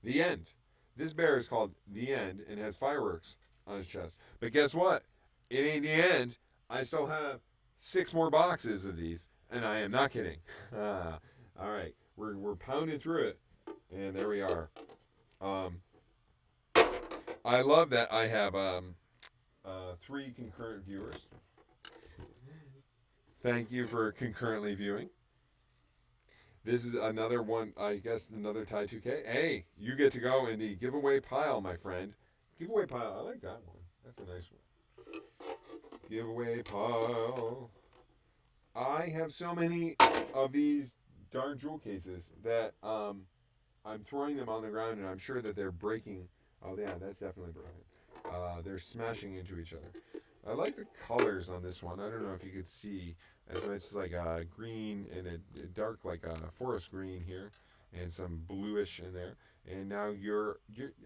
The End. This bear is called The End and has fireworks on his chest. But guess what? It ain't the end. I still have 6 more boxes of these, and I am not kidding. All right, we're pounding through it, and there we are. I love that I have 3 concurrent viewers. Thank you for concurrently viewing. This is another one, I guess, another Ty2K. Hey, you get to go in the giveaway pile, my friend. Giveaway pile, I like that one. That's a nice one. Giveaway pile. I have so many of these darn jewel cases that I'm throwing them on the ground, and I'm sure that they're breaking. Oh, yeah, that's definitely broken. They're smashing into each other. I like the colors on this one. I don't know if you could see as much as like a green and a dark like a forest green here, and some bluish in there. And now you're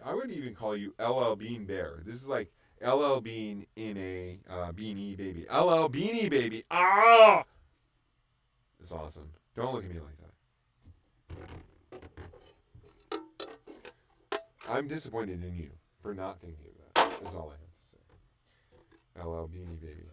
I would even call you LL Bean Bear. This is like LL Bean in a Beanie Baby. LL Beanie Baby. Ah! It's awesome. Don't look at me like that. I'm disappointed in you for not thinking of that. That's all I have to say. LL Beanie Baby.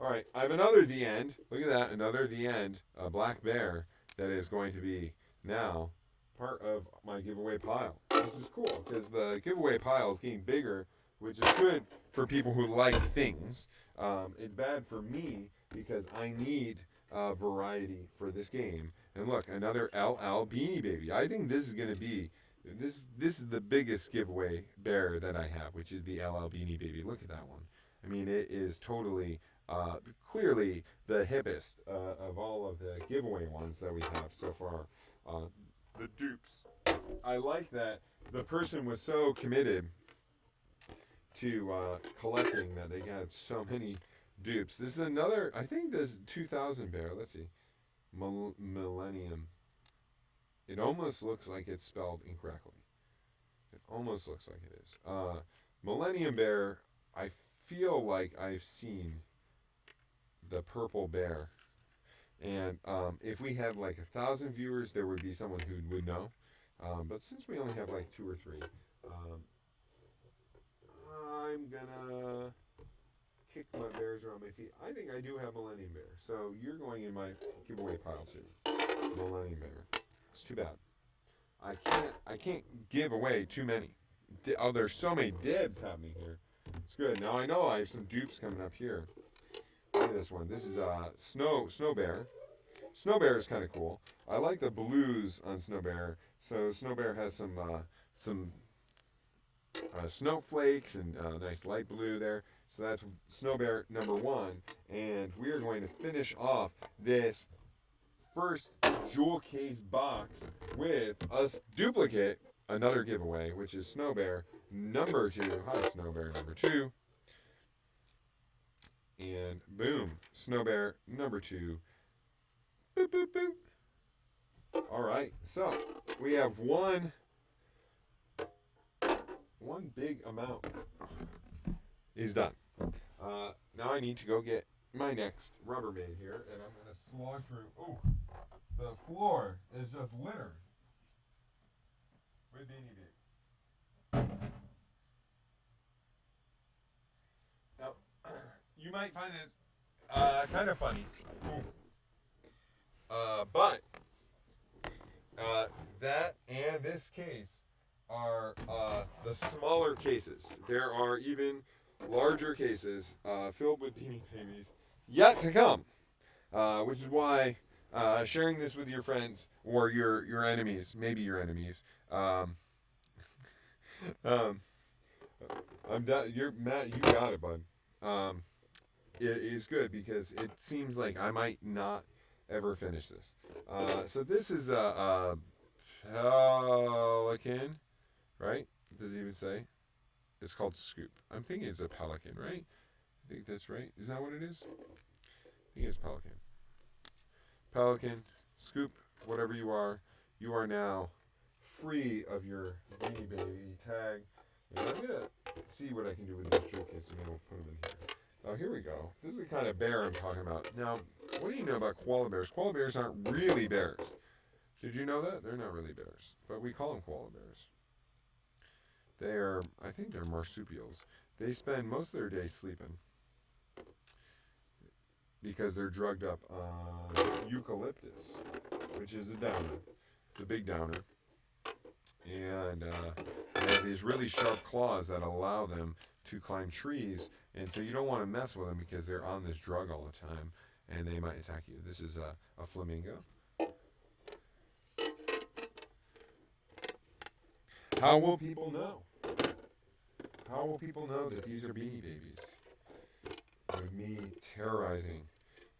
All right, I have another The End. Look at that, another The End, a black bear that is going to be now part of my giveaway pile, which is cool because the giveaway pile is getting bigger, which is good for people who like things. It's bad for me because I need variety for this game. And look, another LL Beanie Baby. I think this is going to be this is the biggest giveaway bear that I have, which is the LL Beanie Baby. Look at that one. I mean, it is totally, clearly the hippest of all of the giveaway ones that we have so far. The dupes. I like that the person was so committed to collecting that they had so many dupes. This is another, I think this 2000 bear. Let's see. Millennium. It almost looks like it's spelled incorrectly. It almost looks like it is. Millennium Bear, I feel like I've seen the purple bear. And if we had like 1,000 viewers, there would be someone who would know. But since we only have like 2 or 3, I'm gonna kick my bears around my feet. I think I do have Millennium Bear. So you're going in my giveaway pile soon. Millennium Bear. It's too bad. I can't give away too many. Oh, there's so many dibs happening here. It's good. Now I know I have some dupes coming up here. Look at this one. This is Snow Bear. Snow Bear is kind of cool. I like the blues on Snow Bear. So Snow Bear has some snowflakes and nice light blue there. So that's Snow Bear number 1. And we are going to finish off this first jewel case box with a duplicate, another giveaway, which is Snow Bear number 2. Hi, Snow Bear number 2. And boom, Snow Bear number 2. Boop, boop, boop. All right, so we have one big amount is done. Now I need to go get my next Rubbermaid here, and I'm going to slog through. Oh, the floor is just littered with Beanie Babies. Now, you might find this kind of funny, but that and this case are the smaller cases. There are even larger cases filled with Beanie Babies yet to come, which is why sharing this with your friends or your enemies, maybe your enemies. I'm done. You're Matt. You got it, bud. it is good because it seems like I might not ever finish this. So this is a pelican, right? Does it even say? It's called Scoop. I'm thinking it's a pelican, right? I think that's right. Is that what it is? I think it's pelican. Pelican, Scoop, whatever you are now free of your Beanie Baby tag. And I'm gonna see what I can do with this jewel case. I'm gonna put them in here. Now here we go. This is the kind of bear I'm talking about. Now, what do you know about koala bears? Koala bears aren't really bears. Did you know that? They're not really bears, but we call them koala bears. I think they're marsupials. They spend most of their day sleeping because they're drugged up on eucalyptus, which is a downer. It's a big downer. And they have these really sharp claws that allow them to climb trees. And so you don't want to mess with them because they're on this drug all the time and they might attack you. This is a flamingo. How will people know? How will people know that these are Beanie Babies? With me terrorizing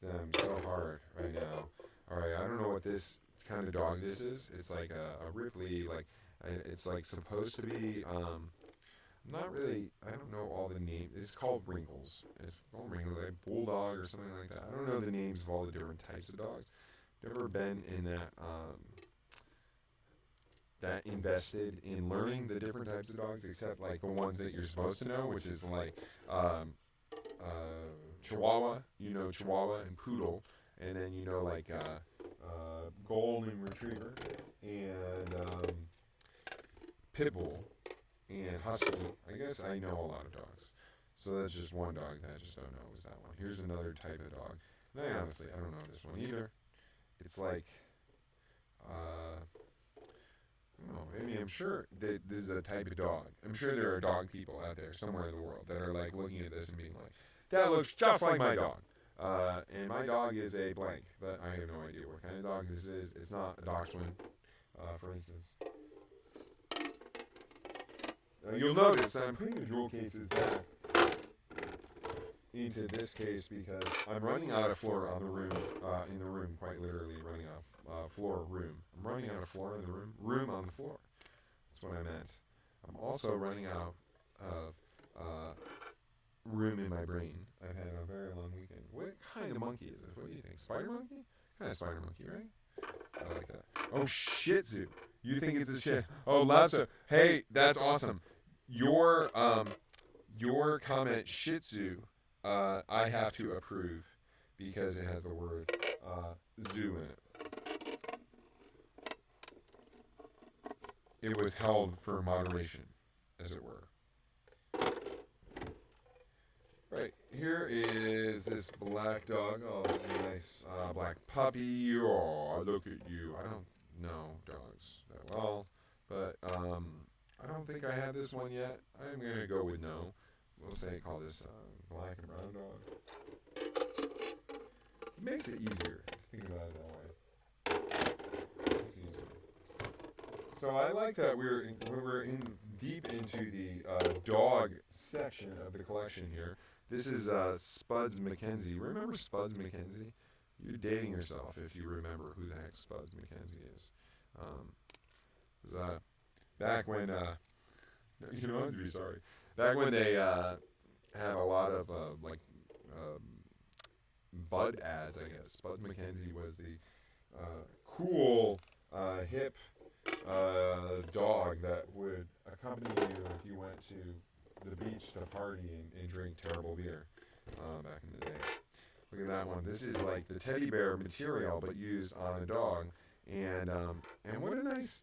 them so hard right now. All right, I don't know what this kind of dog this is. It's like a Ripley, like it's like supposed to be. Not really. I don't know all the names. It's called Wrinkles. It's called Wrinkles, like Bulldog or something like that. I don't know the names of all the different types of dogs. Never been in that invested in learning the different types of dogs, except like the ones that you're supposed to know, which is like Chihuahua. You know Chihuahua and Poodle, and then you know like Golden Retriever and Pit Bull and Husky. I guess I know a lot of dogs. So that's just one dog that I just don't know is that one. Here's another type of dog. And I honestly, I don't know this one either. It's like, I don't know, I mean, I'm sure that this is a type of dog. I'm sure there are dog people out there somewhere in the world that are like looking at this and being like, that looks just like my dog. And my dog is a blank, but I have no idea what kind of dog this is. It's not a dachshund, for instance. You'll notice I'm putting the jewel cases back into this case because I'm running out of floor on the room, in the room, quite literally running out of floor room. I'm running out of floor in the room on the floor. That's what I meant. I'm also running out of room in my brain. I've had a very long weekend. What kind of monkey is this? What do you think? Spider monkey? Kind of spider monkey, right? I like that. Oh, Shih Tzu. You think it's a shit? Oh, Lhasa. Hey, that's awesome. Your comment Shih Tzu, I have to approve because it has the word zoo in it. It was held for moderation, as it were. Right, here is this black dog. Oh, this is a nice black puppy. Oh, look at you. I don't know dogs that well, but I don't think I had this one yet. I'm going to go with no. We'll say call this black and brown dog. It makes it easier to think about it that way. It's easier. So I like that we're in deep into the dog section of the collection here. This is Spuds MacKenzie. Remember Spuds MacKenzie? You're dating yourself if you remember who the heck Spuds MacKenzie is. It was back when you don't have to be sorry. Back when they had a lot of bud ads, I guess. Spuds MacKenzie was the cool, hip dog that would accompany you if you went to the beach to party and drink terrible beer back in the day. Look at that one. This is like the teddy bear material, but used on a dog. And what a nice,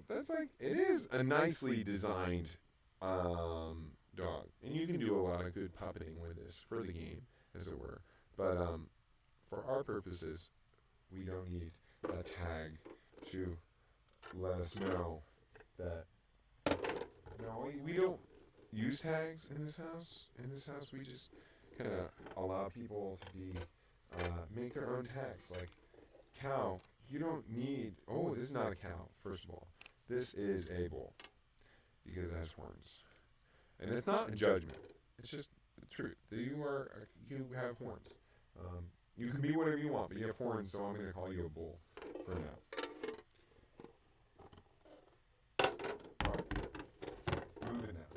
that's like, it is a nicely designed dog. And you can do a lot of good puppeting with this for the game, as it were. But for our purposes, we don't need a tag to let us know that, we don't use tags in this house. In this house, we just kind of allow people to be make their own tags. Like cow, you don't need. Oh, this is not a cow. First of all, this is a bull because it has horns, and it's not a judgment. It's just the truth. You have horns. You can be whatever you want, but you have horns, so I'm going to call you a bull for now. Moving now.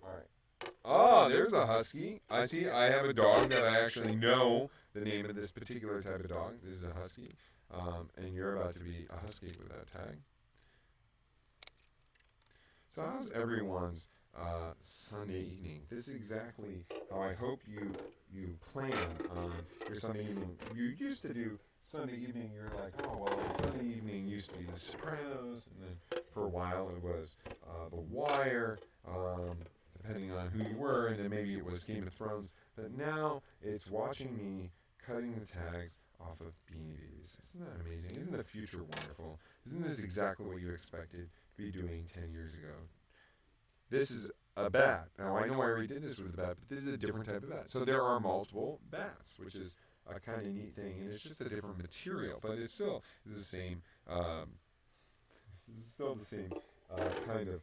All right. Ah, there's a husky. I see. I have a dog that I actually know the name of this particular type of dog. This is a husky, and you're about to be a husky with that tag. So how's everyone's Sunday evening? This is exactly how I hope you plan your Sunday evening. You used to do Sunday evening. You're like, oh well, Sunday evening used to be The Sopranos, and then for a while it was The Wire, depending on who you were, and then maybe it was Game of Thrones. But now it's watching me cutting the tags off of Beanie Babies. Isn't that amazing? Isn't the future wonderful? Isn't this exactly what you expected to be doing 10 years ago? This is a bat. Now, I know I already did this with the bat, but this is a different type of bat. So there are multiple bats, which is a kind of neat thing, and it's just a different material, but it still is the same. This is still the same kind of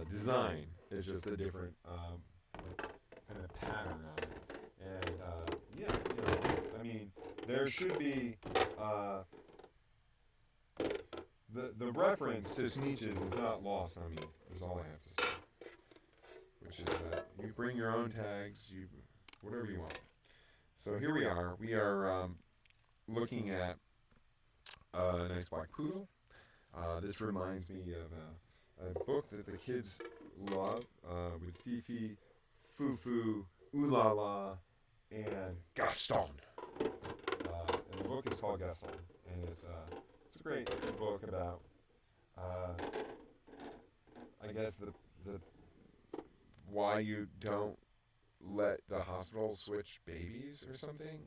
design. It's just a different kind of pattern on it. And yeah, I mean, there should be the reference to Sneetches is not lost on me. Is all I have to say. Which is that you bring your own tags, you whatever you want. So here we are. We are looking at a nice black poodle. This reminds me of a book that the kids love with Fifi, Fufu, Ooh La La, and Gaston. And the book is called Gaston, and it's a great book about, I guess the why you don't let the hospital switch babies or something.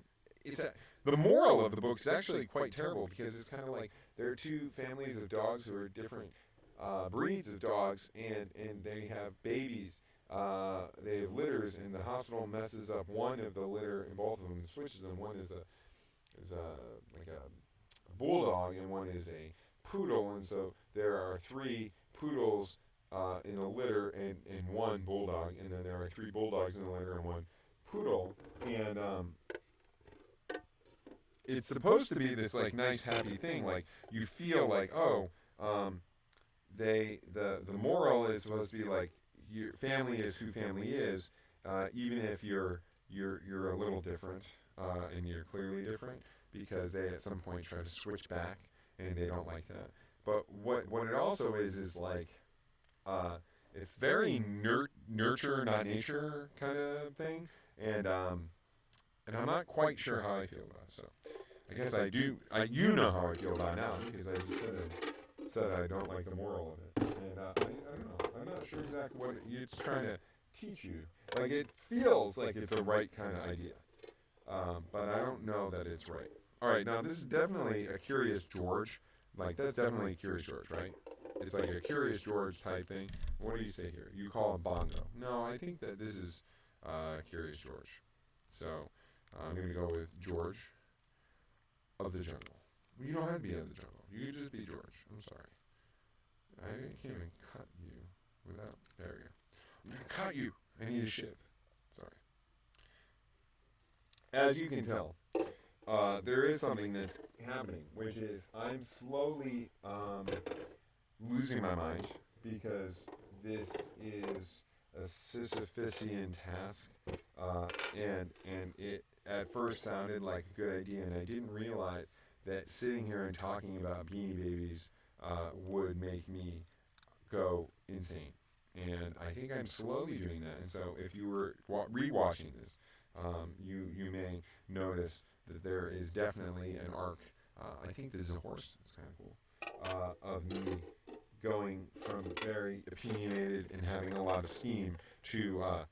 The moral of the book is actually quite terrible because it's kind of like there are two families of dogs who are different breeds of dogs, and they have babies. They have litters, and the hospital messes up one of the litter, and both of them switches them. One is like a bulldog, and one is a poodle, and so there are 3 poodles in the litter and 1 bulldog, and then there are 3 bulldogs in the litter and 1 poodle, and it's supposed to be this like nice happy thing, like you feel like the moral is supposed to be like your family is who family is, even if you're a little different, and you're clearly different, because they at some point try to switch back and they don't like that. But what it also is like it's very nurture not nature kind of thing, and I'm not quite sure how I feel about it. So I guess I do. You know how I feel about it now, because I just said I don't like the moral of it, and I don't know. I'm not sure exactly what it's trying to teach you. Like it feels like it's the right kind of idea, but I don't know that it's right. All right, now this is definitely a Curious George. Like that's definitely Curious George, right? It's like a Curious George type thing. What do you say here? You call it Bongo. No, I think that this is Curious George. So I'm going to go with George of the Jungle. You don't have to be of the jungle. You can just be George. I'm sorry. I can't even cut you without. There we go. I'm going to cut you. I need a shiv. Sorry. As you can tell, there is something that's happening, which is I'm slowly losing my mind, because this is a Sisyphusian task, and it at first sounded like a good idea, and I didn't realize that sitting here and talking about Beanie Babies would make me go insane. And I think I'm slowly doing that. And so if you were rewatching this, you may notice that there is definitely an arc. I think this is a horse. It's kind of cool. Of me going from very opinionated and having a lot of steam to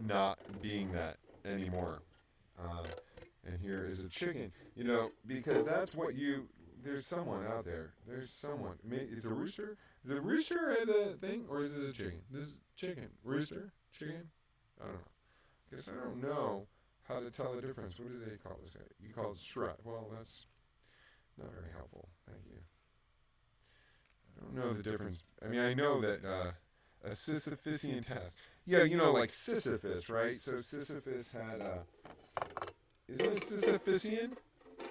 not being that anymore. And here is a chicken, because that's what there's someone out there. There's someone. It's a rooster. Is it a rooster at the thing, or is this a chicken? This is chicken. Rooster? Chicken? I don't know. Guess I don't know how to tell the difference. What do they call this guy? You call it strut. Well, that's not very helpful. Thank you. I don't know the difference. I mean, I know that a Sisyphusian task. Yeah, you know, like Sisyphus, right? So Sisyphus had isn't it Sisyphusian?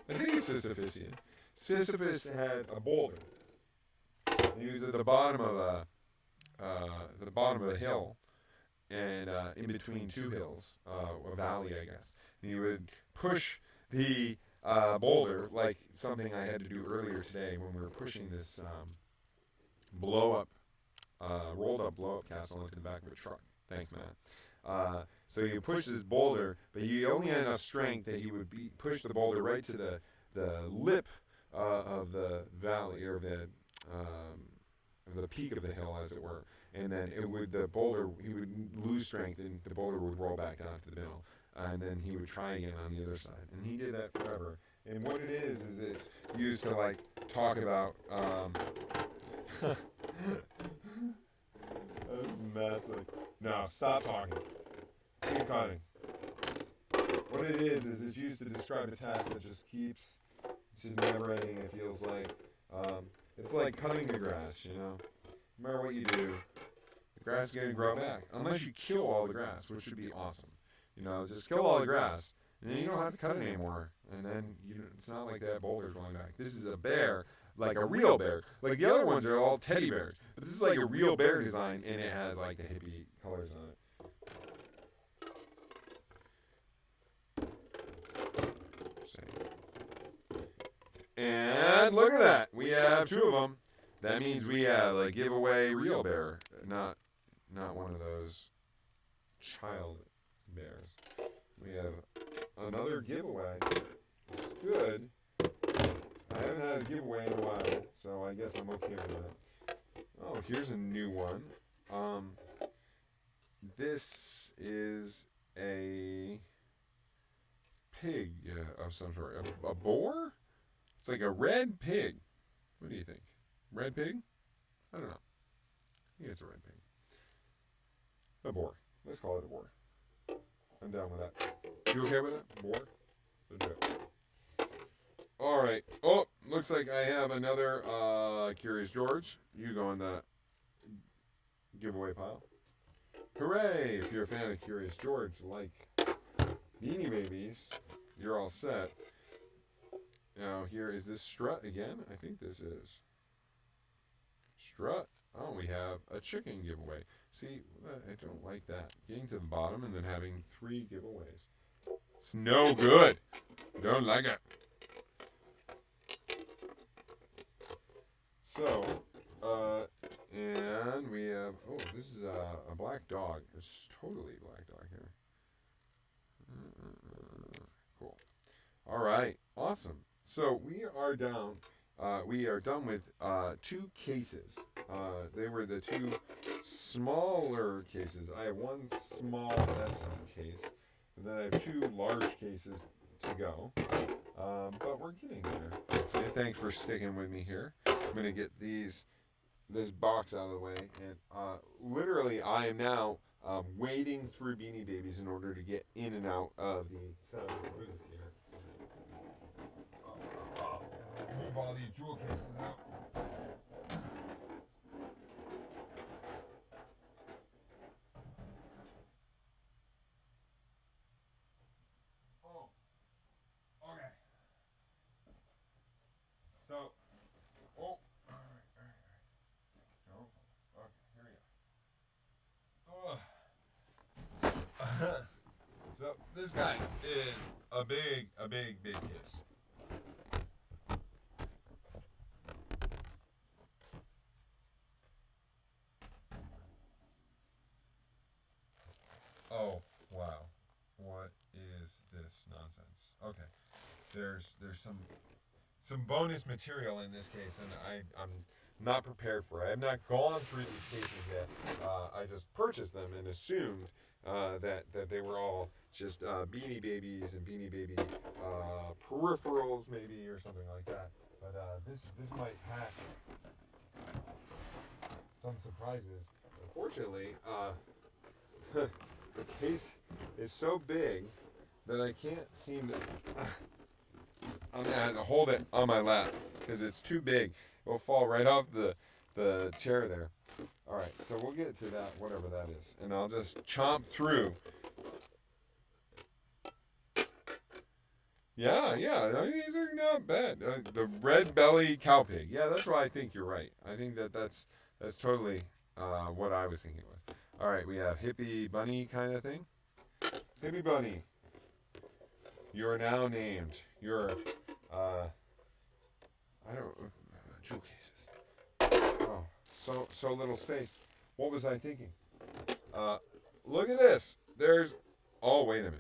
I think it's Sisyphusian. Sisyphus had a boulder. And he was at the bottom of a hill, and in between two hills, a valley, I guess. And he would push the boulder, like something I had to do earlier today when we were pushing this rolled up blow up castle into the back of a truck. Thanks, man. So you push this boulder, but you only had enough strength that you would push the boulder right to the lip of the valley, or the peak of the hill, as it were. And then he would lose strength, and the boulder would roll back down to the middle. And then he would try again on the other side. And he did that forever. And what it is it's used to, like, talk about, that's massive. No, stop talking. Keep cutting. What it is it's used to describe a task that just keeps, it's just never ending, it feels like. It's like cutting the grass, you know? No matter what you do, the grass is going to grow back. Unless you kill all the grass, which would be awesome. You know, just kill all the grass, and then you don't have to cut it anymore. And then it's not like that boulder's going back. This is a bear, like a real bear. Like the other ones are all teddy bears. But this is like a real bear design, and it has like the hippie colors on it. And look at that. We have two of them. That means we have a giveaway real bear, not one of those child bears. We have another giveaway. It's good. I haven't had a giveaway in a while, so I guess I'm okay with that. Oh, here's a new one. This is a pig of some sort. A boar? It's like a red pig. What do you think? Red pig? I don't know. I think it's a red pig. A boar. Let's call it a boar. I'm down with that. You okay with that? Boar? Let's do it. All right. Oh, looks like I have another Curious George. You go in the giveaway pile. Hooray! If you're a fan of Curious George, like Beanie Babies, you're all set. Now, here is this strut again. I think this is strut. Oh, we have a chicken giveaway. See, I don't like that. Getting to the bottom and then having 3 giveaways. It's no good. Don't like it. So, and we have, oh, this is a black dog. It's totally a black dog here. Cool. All right. Awesome. So we are down. We are done with 2 cases. They were the 2 smaller cases. I have 1 small S case, and then I have 2 large cases to go. But we're getting there. Okay, thanks for sticking with me here. I'm gonna get this box out of the way, and literally I am now wading through Beanie Babies in order to get in and out of the sound booth here. Move all these jewel cases out. Oh, okay. So, oh, all right. Oh, okay, here we go. So this guy is a big kiss. Oh, wow. What is this nonsense? Okay. There's some bonus material in this case, and I'm not prepared for it. I have not gone through these cases yet. I just purchased them and assumed that they were all just Beanie Babies and Beanie Baby peripherals, maybe, or something like that. But this might pack some surprises. Unfortunately, the case is so big that I can't seem to. I'm gonna have to hold it on my lap because it's too big. It'll fall right off the chair there. All right, so we'll get to that, whatever that is, and I'll just chomp through. Yeah, these are not bad. The red belly cow pig. Yeah, that's why I think you're right. I think that's totally what I was thinking with. All right, we have hippie bunny kind of thing. Hippie bunny, you are now named. You're, I don't, jewel cases. Oh, so little space. What was I thinking? Look at this. There's, oh, wait a minute.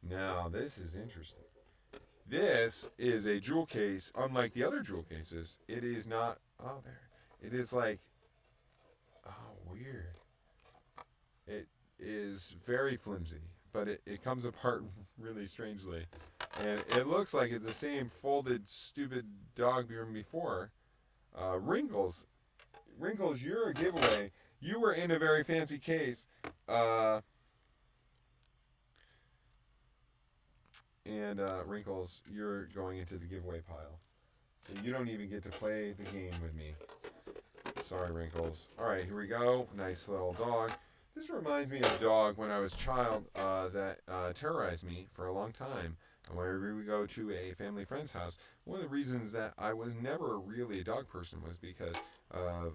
Now, this is interesting. This is a jewel case, unlike the other jewel cases. It is not, oh, there. It is like, oh, weird. It is very flimsy, but it comes apart really strangely. And it looks like it's the same folded, stupid dog from before. Wrinkles. Wrinkles, you're a giveaway. You were in a very fancy case. And Wrinkles, you're going into the giveaway pile. So you don't even get to play the game with me. Sorry, Wrinkles. All right, here we go. Nice little dog. This reminds me of a dog when I was a child that terrorized me for a long time. And whenever we go to a family friend's house, one of the reasons that I was never really a dog person was because of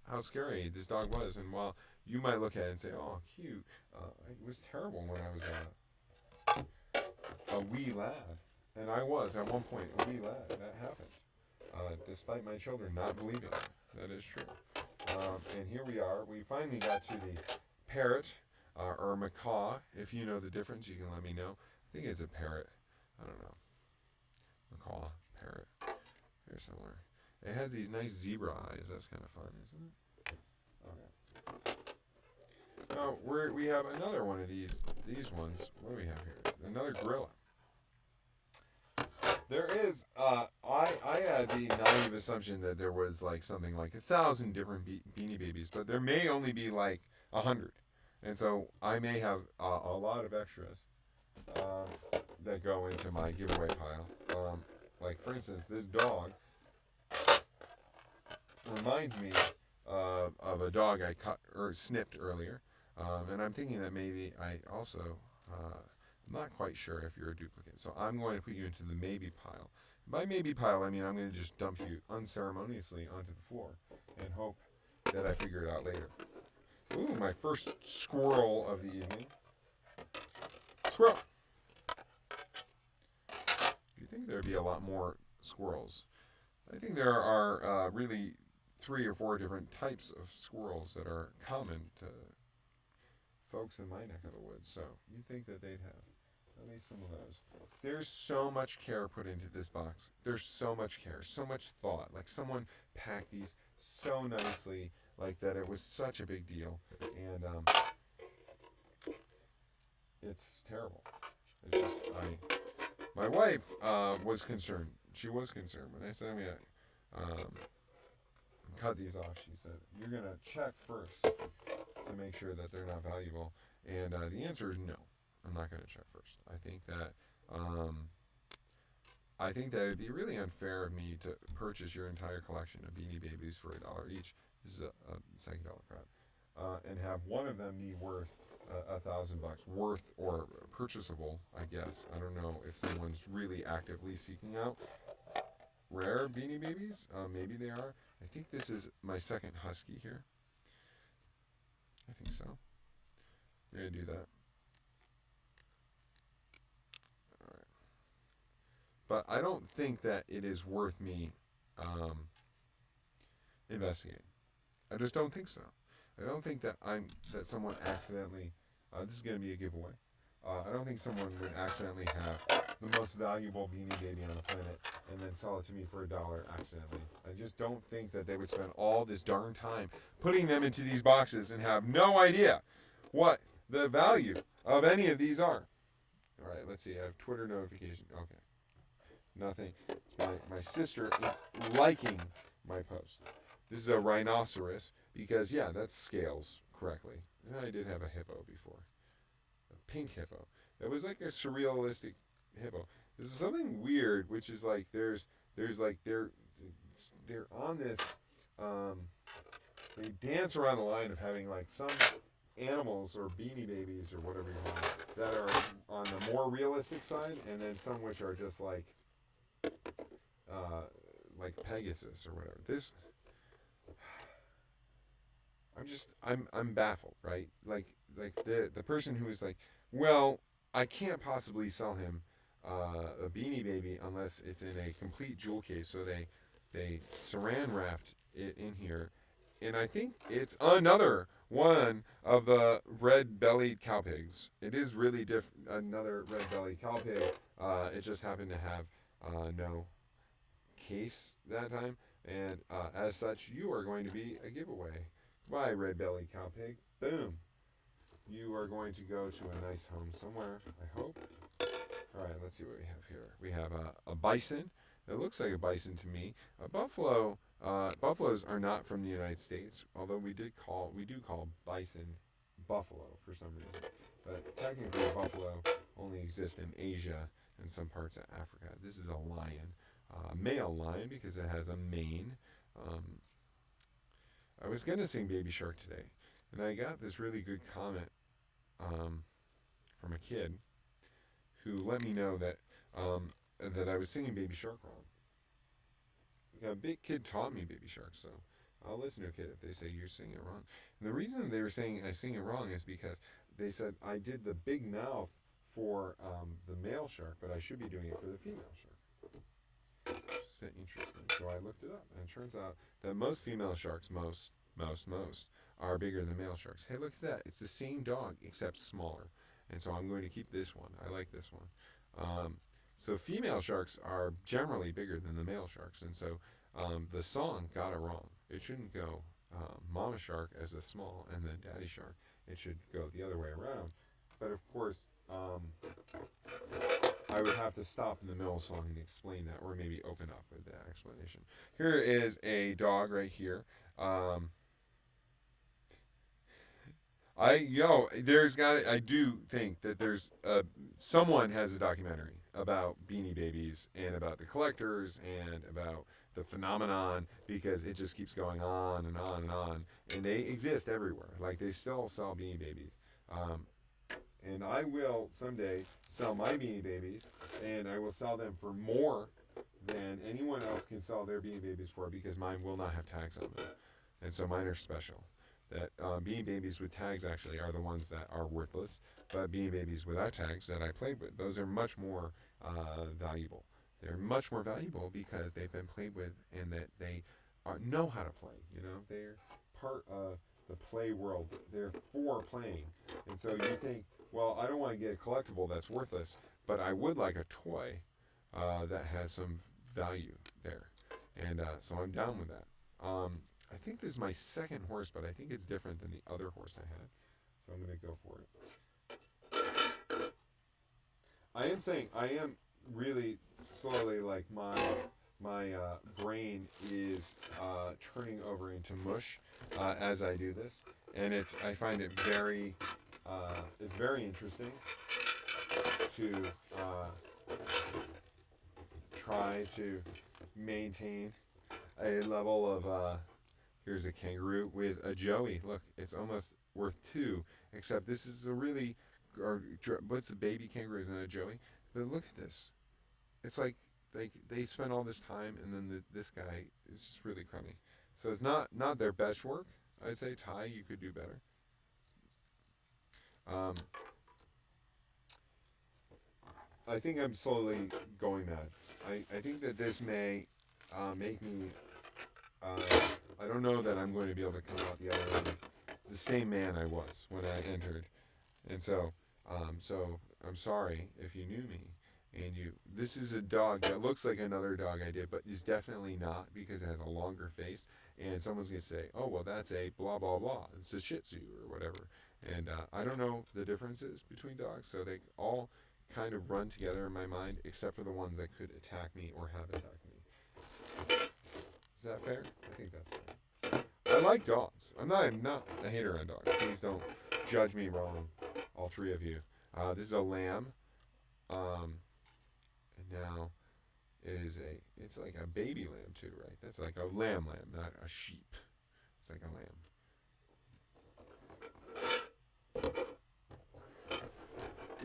how scary this dog was. And while you might look at it and say, oh, cute, it was terrible when I was a wee lad. And I was, at one point, a wee lad. That happened. Despite my children not believing it. That is true. And here we are. We finally got to the parrot, or macaw. If you know the difference, you can let me know. I think it's a parrot. I don't know. Macaw, parrot. Here somewhere. It has these nice zebra eyes. That's kind of fun, isn't it? Okay. Now, we have another one of these ones. What do we have here? Another gorilla. There is, I had the naive assumption that there was like something like 1,000 different Beanie Babies, but there may only be like 100. And so I may have a lot of extras that go into my giveaway pile. Like, for instance, this dog reminds me of a dog I cut or snipped earlier. And I'm thinking that maybe I also, I'm not quite sure if you're a duplicate. So I'm going to put you into the maybe pile. By maybe pile, I mean I'm going to just dump you unceremoniously onto the floor and hope that I figure it out later. Ooh, my first squirrel of the evening. Squirrel! You think there'd be a lot more squirrels? I think there are really 3 or 4 different types of squirrels that are common to folks in my neck of the woods. So you think that they'd have at least some of those. There's so much care put into this box. There's so much care, so much thought. Like someone packed these so nicely, like that it was such a big deal. And it's terrible. It's just, my wife was concerned. She was concerned. When I said I'm going to cut these off, she said, you're going to check first to make sure that they're not valuable. And the answer is no. I'm not going to check first. I think that it'd be really unfair of me to purchase your entire collection of Beanie Babies for $1 each. This is a $2 crowd, and have one of them be worth $1,000, worth or purchasable. I guess I don't know if someone's really actively seeking out rare Beanie Babies. Maybe they are. I think this is my second husky here. I think so. We're gonna do that. But I don't think that it is worth me investigating. I just don't think so. I don't think that someone accidentally. This is going to be a giveaway. I don't think someone would accidentally have the most valuable Beanie Baby on the planet and then sell it to me for $1 accidentally. I just don't think that they would spend all this darn time putting them into these boxes and have no idea what the value of any of these are. All right, let's see. I have Twitter notification. Okay. Nothing. It's my sister liking my post. This is a rhinoceros because, yeah, that scales correctly. I did have a hippo before. A pink hippo. That was like a surrealistic hippo. This is something weird, which is like they're on this they dance around the line of having like some animals or Beanie Babies or whatever you call them that are on the more realistic side, and then some which are just like Pegasus or whatever. This I'm baffled, right? Like the person who is like, well, I can't possibly sell him a Beanie Baby unless it's in a complete jewel case. So they saran wrapped it in here, and I think it's another one of the red-bellied cowpigs. It is really another red-bellied cowpig. It just happened to have no case that time, and as such, you are going to be a giveaway. Bye, red-bellied cowpig. Boom. You are going to go to a nice home somewhere, I hope. All right, let's see what we have here. We have a bison. It looks like a bison to me. A buffalo. Buffaloes are not from the United States, although we do call bison buffalo for some reason. But technically, a buffalo only exists in Asia and some parts of Africa. This is a lion, a male lion because it has a mane. I was gonna sing Baby Shark today, and I got this really good comment from a kid who let me know that that I was singing Baby Shark wrong. A big kid taught me Baby Shark, so I'll listen to a kid if they say you're singing it wrong. And the reason they were saying I sing it wrong is because they said I did the big mouth for the male shark, but I should be doing it for the female shark. Just interesting. So I looked it up, and it turns out that most female sharks, most, are bigger than male sharks. Hey, look at that. It's the same dog, except smaller. And so I'm going to keep this one. I like this one. So female sharks are generally bigger than the male sharks. And so the song got it wrong. It shouldn't go mama shark as a small and then daddy shark. It should go the other way around. But of course, I would have to stop in the middle of the song and explain that, or maybe open up with that explanation. Here is a dog right here. I do think that there's someone has a documentary about Beanie Babies and about the collectors and about the phenomenon because it just keeps going on and on and on, and they exist everywhere. Like they still sell Beanie Babies. And I will someday sell my Beanie Babies, and I will sell them for more than anyone else can sell their Beanie Babies for because mine will not have tags on them. And so mine are special. That Beanie Babies with tags actually are the ones that are worthless, but Beanie Babies without tags that I played with, those are much more valuable. They're much more valuable because they've been played with and that they know how to play. You know, they're part of the play world. They're for playing. And so you think, well, I don't want to get a collectible that's worthless, but I would like a toy that has some value there. And so I'm down with that. I think this is my second horse, but I think it's different than the other horse I had. So I'm going to go for it. I am really slowly, like my brain is turning over into mush as I do this. And I find it it's very interesting to try to maintain a level of here's a kangaroo with a joey. Look, it's almost worth two, except this is what's a baby kangaroo isn't a joey? But look at this. It's like they spent all this time, and then this guy is just really crummy. So it's not their best work. I'd say Ty, you could do better. I think I'm slowly going mad. I think that this may make me. I don't know that I'm going to be able to come out the other end the same man I was when I entered, and so I'm sorry if you knew me. And this is a dog that looks like another dog I did, but is definitely not because it has a longer face. And someone's gonna say, "Oh, well, that's a blah blah blah. It's a Shih Tzu or whatever." And I don't know the differences between dogs, so they all kind of run together in my mind, except for the ones that could attack me or have attacked me. Is that fair? I think that's fair. I like dogs. I'm not a hater on dogs. Please don't judge me wrong, all three of you. This is a lamb. And now It's like a baby lamb too, right? That's like a lamb, not a sheep. It's like a lamb.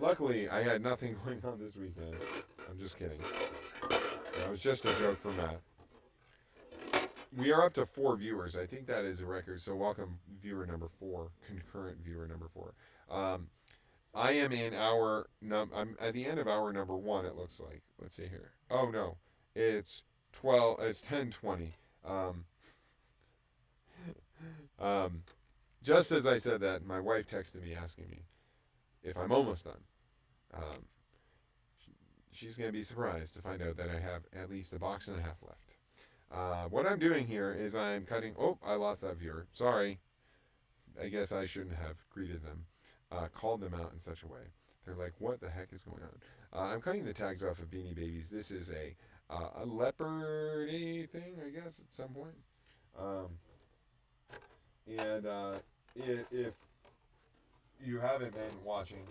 Luckily, I had nothing going on this weekend. I'm just kidding. That was just a joke from Matt. We are up to 4 viewers. I think that is a record. So welcome, viewer number 4, concurrent viewer number 4. I am in I'm at the end of hour number 1. It looks like. Let's see here. Oh no, it's 12. It's 10:20. Just as I said that, my wife texted me asking me if I'm almost done. She's gonna be surprised to find out that I have at least a box and a half left. What I'm doing here is I'm cutting. Oh, I lost that viewer. Sorry. I guess I shouldn't have greeted them, called them out in such a way. They're like, "What the heck is going on?" I'm cutting the tags off of Beanie Babies. This is a leopardy thing, I guess, at some point. If you haven't been watching,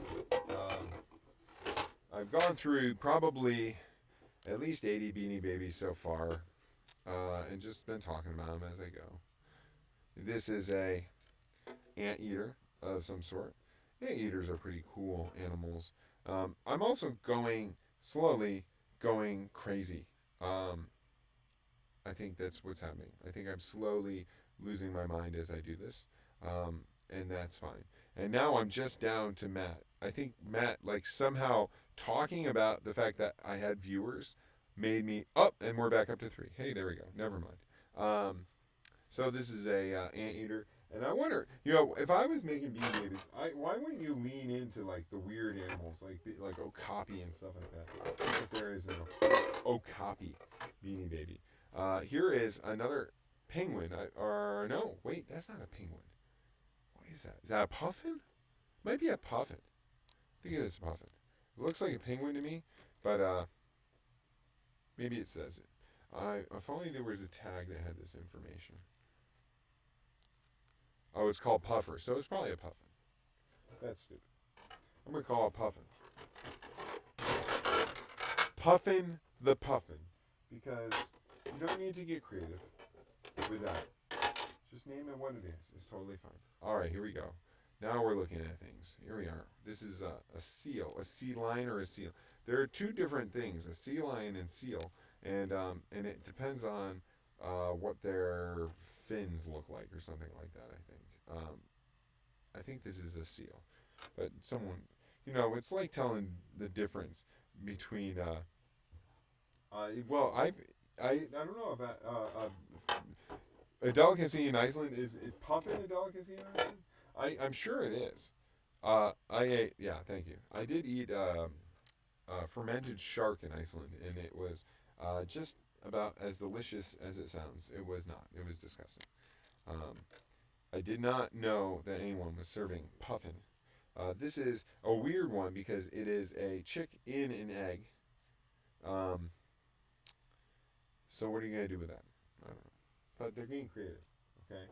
I've gone through probably at least 80 Beanie Babies so far, and just been talking about them as I go. This is a anteater of some sort. Anteaters are pretty cool animals. I'm also slowly going crazy. I think that's what's happening. I think I'm slowly losing my mind as I do this, and that's fine. And now I'm just down to Matt. I think Matt, like, somehow talking about the fact that I had viewers made me up, and we're back up to 3. Hey, there we go. Never mind. So this is a anteater, and I wonder, if I was making Beanie Babies, why wouldn't you lean into like the weird animals, like okapi and stuff like that? If there is an okapi Beanie Baby. Here is another penguin. No, wait, that's not a penguin. What is that? Is that a puffin? Might be a puffin. I think it is a puffin. It looks like a penguin to me, but maybe it says it. If only there was a tag that had this information. Oh, it's called Puffer, so it's probably a puffin. That's stupid. I'm going to call it Puffin. Puffin the Puffin. Because you don't need to get creative with that. Just name it what it is. It's totally fine. Alright, here we go. Now we're looking at things. Here we are. This is a seal. A sea lion or a seal. There are 2 different things, a sea lion and seal. And it depends on what their fins look like or something like that, I think. I think this is a seal. But someone, it's like telling the difference between, I don't know about, a delicacy in Iceland. Is puffin a delicacy in Iceland? I'm sure it is. I ate, yeah, thank you. I did eat fermented shark in Iceland, and it was just about as delicious as it sounds. It was not. It was disgusting. I did not know that anyone was serving puffin. This is a weird one because it is a chick in an egg. So what are you going to do with that? I don't know. But they're being creative, okay?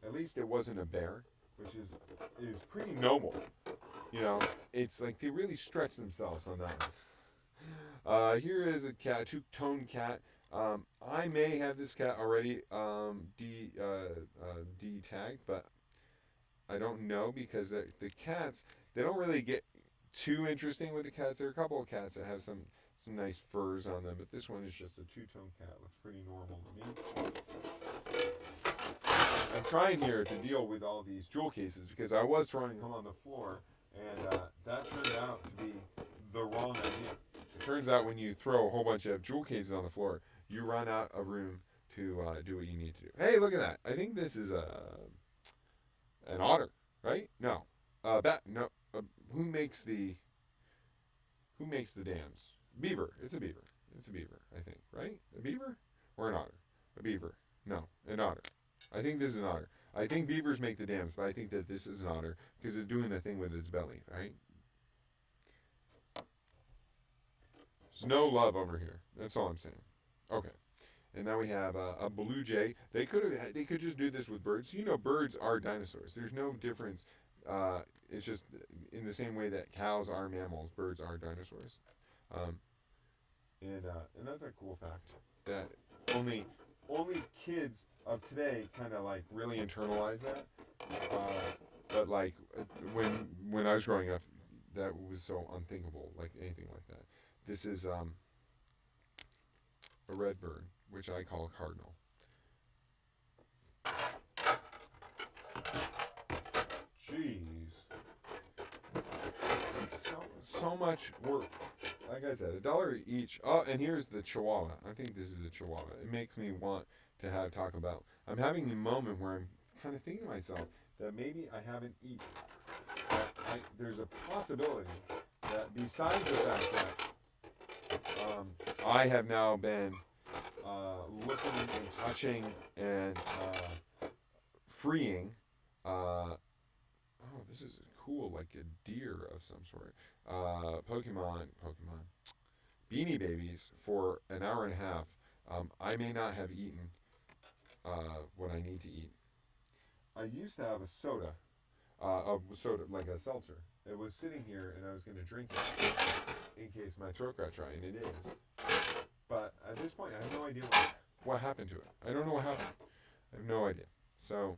At least it wasn't a bear, which is pretty noble. It's like they really stretch themselves on that one. Here is a cat, two-tone cat. I may have this cat already de-tagged, but I don't know because the cats, they don't really get too interesting with the cats. There are a couple of cats that have some nice furs on them, but this one is just a two-tone cat. Looks pretty normal to me. I'm trying here to deal with all these jewel cases because I was throwing them on the floor, and that turned out to be the wrong idea. It turns out when you throw a whole bunch of jewel cases on the floor, you run out of room to do what you need to do. Hey, look at that! I think this is an otter, right? No, bat. No, who makes the dams? Beaver. It's a beaver. It's a beaver. I think, right? A beaver or an otter? A beaver. No, an otter. I think this is an otter. I think beavers make the dams, but I think that this is an otter because it's doing the thing with its belly, right? There's no love over here. That's all I'm saying. Okay. And now we have a blue jay. They could just do this with birds. Birds are dinosaurs. There's no difference. It's just in the same way that cows are mammals, birds are dinosaurs. and that's a cool fact that only kids of today kind of like really internalize that. But like when I was growing up, that was so unthinkable, like anything like that. This is a red bird, which I call a cardinal. Jeez, so much work. Like I said, $1 each. Oh, and here's the Chihuahua. I think this is a Chihuahua. It makes me want to have Taco Bell. I'm having a moment where I'm kind of thinking to myself that maybe I haven't eaten. There's a possibility that besides the fact that I have now been looking and touching and freeing. Oh, this is cool, like a deer of some sort. Pokemon, Beanie Babies for an hour and a half. I may not have eaten what I need to eat. I used to have a soda, like a seltzer. It was sitting here, and I was going to drink it in case my throat got dry, and it is. But at this point, I have no idea what happened to it. I don't know what happened. I have no idea. So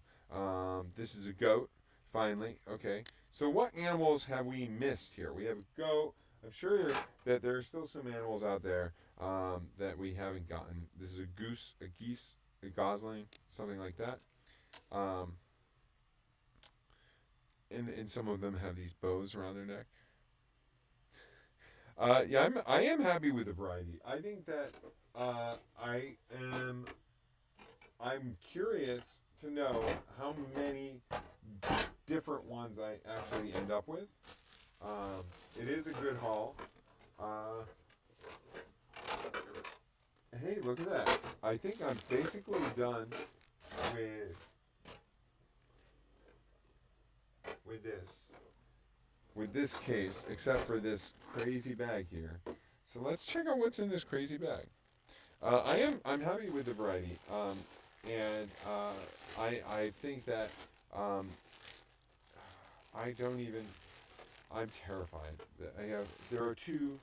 this is a goat, finally. Okay. So what animals have we missed here? We have a goat. I'm sure that there are still some animals out there that we haven't gotten. This is a goose, a geese, a gosling, something like that. And some of them have these bows around their neck. Yeah, I am happy with the variety. I think that I'm curious to know how many different ones I actually end up with. It is a good haul. Hey, look at that. I think I'm basically done with this case, except for this crazy bag here. So let's check out what's in this crazy bag. I'm happy with the variety, and I think that I'm terrified that there are two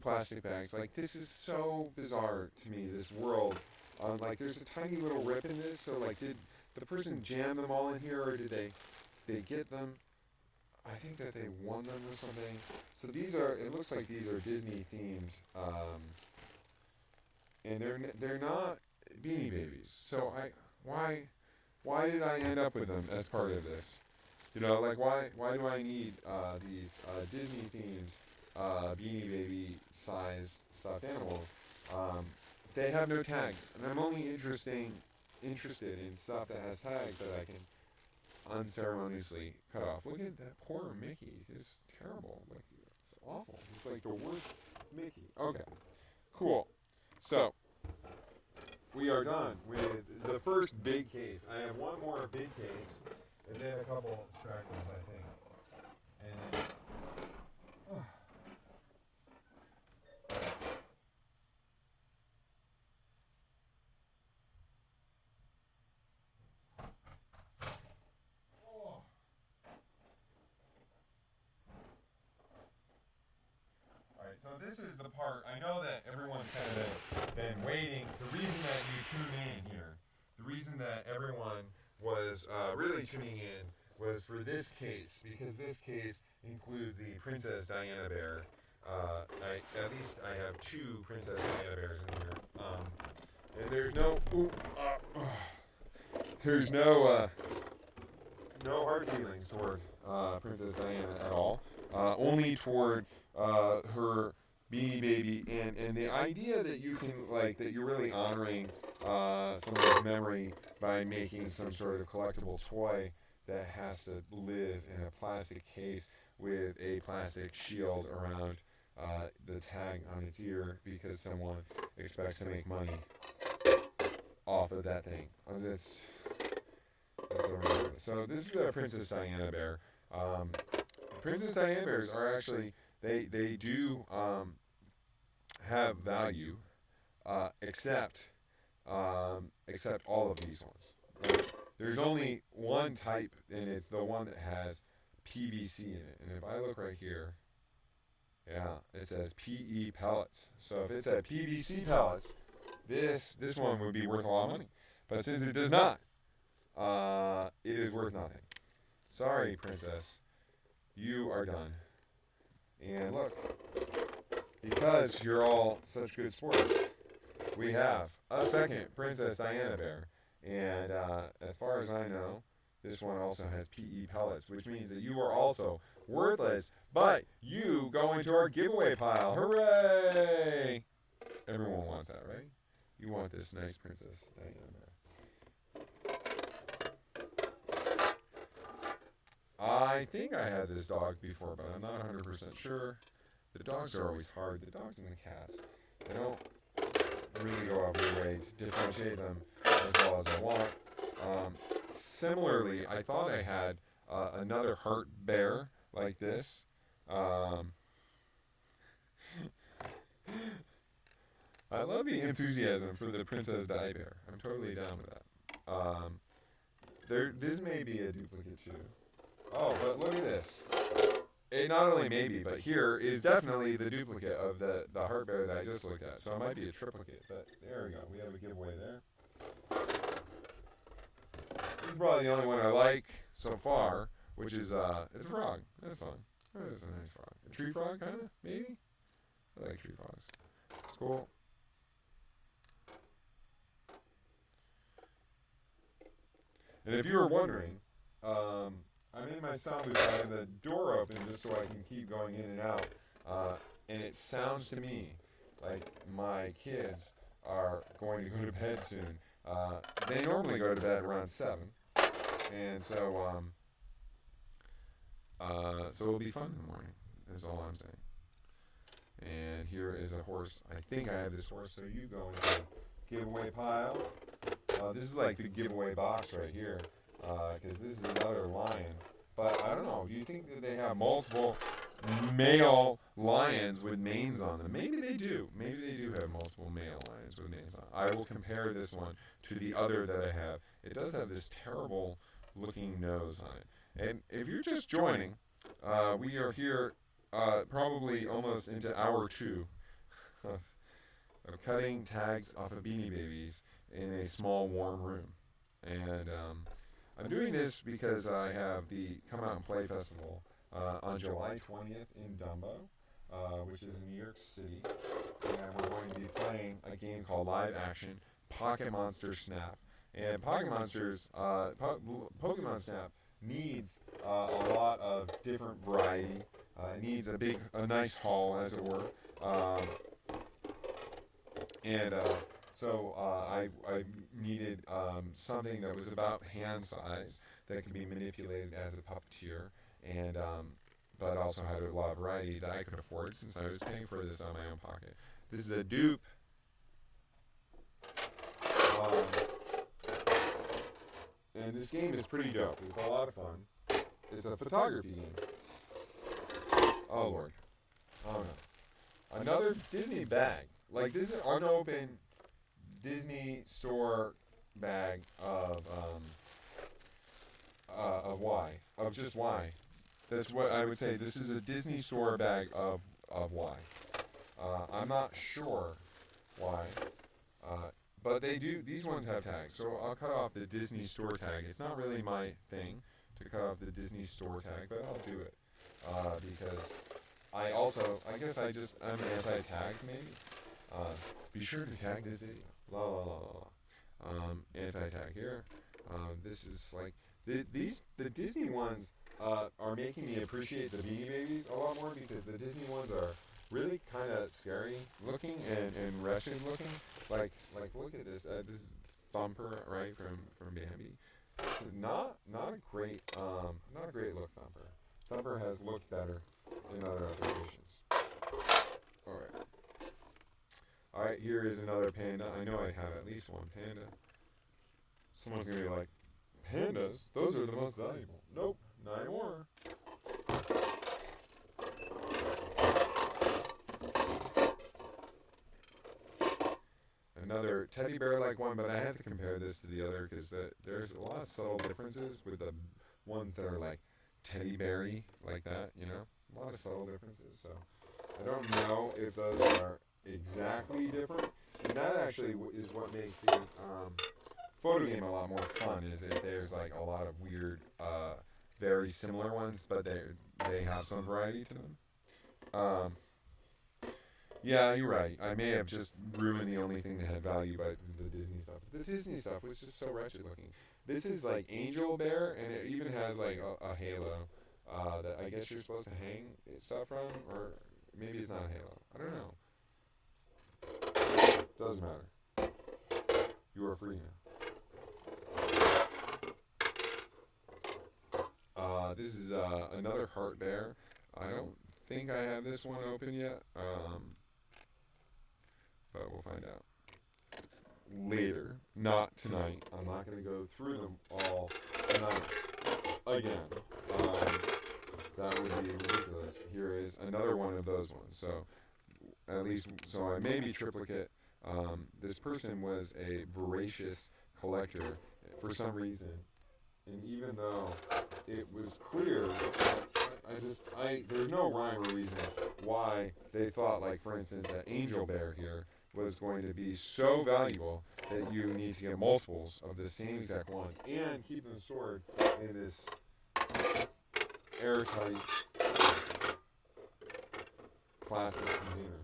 plastic bags. Like, this is so bizarre to me, this world. Like, there's a tiny little rip in this, so like, did the person jam them all in here, or did they get them? I think that they won them or something. So it looks like these are Disney themed, and they're not Beanie Babies. So why did I end up with them as part of this? You know, like why do I need these Disney themed Beanie Baby sized stuffed animals? They have no tags, and I'm only interested in stuff that has tags that I can unceremoniously cut off. Look at that poor Mickey. It's terrible. Like, it's awful. It's like the worst Mickey. Okay, cool. So we are done with the first big case. I have one more big case, and then a couple scratchers, I think. And then, so this is the part, I know that everyone's kind of been waiting. The reason that you tune in here, the reason that everyone was really tuning in was for this case, because this case includes the Princess Diana bear. At least I have 2 Princess Diana bears in here. And there's no hard feelings toward Princess Diana at all. Only toward her Beanie Baby, and the idea that you can, like, that you're really honoring someone's memory by making some sort of collectible toy that has to live in a plastic case with a plastic shield around the tag on its ear because someone expects to make money off of that thing. That's so ridiculous. So this is a Princess Diana bear. Princess Diana bears are actually, they do have value, except all of these ones. Right? There's only one type, and it's the one that has PVC in it. And if I look right here, Yeah, it says PE pellets. So if it said PVC pellets, this one would be worth a lot of money. But since it does not, it is worth nothing. Sorry, princess. You are done. And look, because you're all such good sports, we have a second Princess Diana bear. And as far as I know, this one also has PE pellets, which means that you are also worthless, but you go into our giveaway pile. Hooray! Everyone wants that, right? You want this nice Princess Diana bear. I think I had this dog before, but I'm not 100% sure. The dogs are always hard. The dogs and the cats, they don't really go out of their way to differentiate them as well as I want. Similarly, I thought I had another heart bear like this. I love the enthusiasm for the Princess Di bear. I'm totally down with that. This may be a duplicate too. Oh, but look at this. It not only may be, but here is definitely the duplicate of the heart bear that I just looked at. So it might be a triplicate, but there we go. We have a giveaway there. This is probably the only one I like so far, which is, it's a frog. That's fun. It's a nice frog. A tree frog, kind of, maybe? I like tree frogs. It's cool. And if you were wondering, I made my sound booth. I have the door open just so I can keep going in and out. And it sounds to me like my kids are going to go to bed soon. They normally go to bed around 7. And so, so it'll be fun in the morning, is all I'm saying. And here is a horse. I think I have this horse, so you go into the giveaway pile. This is like the giveaway box right here, because this is another lion. But I don't know, do you think that they have multiple male lions with manes on them? Maybe they do. Maybe they do have multiple male lions with manes on. I will compare this one to the other that I have. It does have this terrible looking nose on it. And if you're just joining, we are here probably almost into hour 2 of cutting tags off of Beanie Babies in a small warm room. And I'm doing this because I have the Come Out and Play Festival on July 20th in Dumbo, which is in New York City. And we're going to be playing a game called Live Action Pocket Monster Snap. And Pocket Monsters, Pokemon Snap needs a lot of different variety. It needs a nice haul, as it were. So I needed something that was about hand size that could be manipulated as a puppeteer, and but also had a lot of variety that I could afford since I was paying for this out of my own pocket. This is a dupe. And this game is pretty dope. It's a lot of fun. It's a photography game. Oh, Lord. Oh, no. Another Disney bag. Like, this is an unopened Disney store bag of why. Of just why. That's what I would say. This is a Disney store bag of why. I'm not sure why. But they do, these ones have tags. So I'll cut off the Disney store tag. It's not really my thing to cut off the Disney store tag, but I'll do it. Because I guess I'm anti-tags maybe. Be sure to tag this video. La la la la la. Anti-tag here. This is like, the Disney ones are making me appreciate the Beanie Babies a lot more because the Disney ones are really kind of scary looking and wretched looking. Like look at this. This is Thumper, right, from Bambi. It's not a great look Thumper. Thumper has looked better in other applications. All right. Here is another panda. I know I have at least one panda. Someone's gonna be like, pandas? Those are the most valuable. Nope, not anymore. Another teddy bear-like one, but I had to compare this to the other because there's a lot of subtle differences with the ones that are like teddy bear-y like that, you know? A lot of subtle differences, so I don't know if those are exactly different. And that actually is what makes the photo game a lot more fun. Is if there's like a lot of weird, very similar ones, but they have some variety to them. Um, yeah, you're right. I may have just ruined the only thing that had value by the Disney stuff. The Disney stuff was just so wretched looking. This is like Angel Bear, and it even has like a halo that I guess you're supposed to hang stuff from, or maybe it's not a halo. I don't know. Doesn't matter. You are free now. This is another heart bear. I don't think I have this one open yet, but we'll find out later. Not tonight. I'm not going to go through them all tonight again. That would be ridiculous. Here is another one of those ones. So at least, so I may be triplicate. This person was a voracious collector for some reason, and even though it was clear, there's no rhyme or reason why they thought, like for instance, that Angel Bear here was going to be so valuable that you need to get multiples of the same exact one and keep them stored in this airtight plastic container.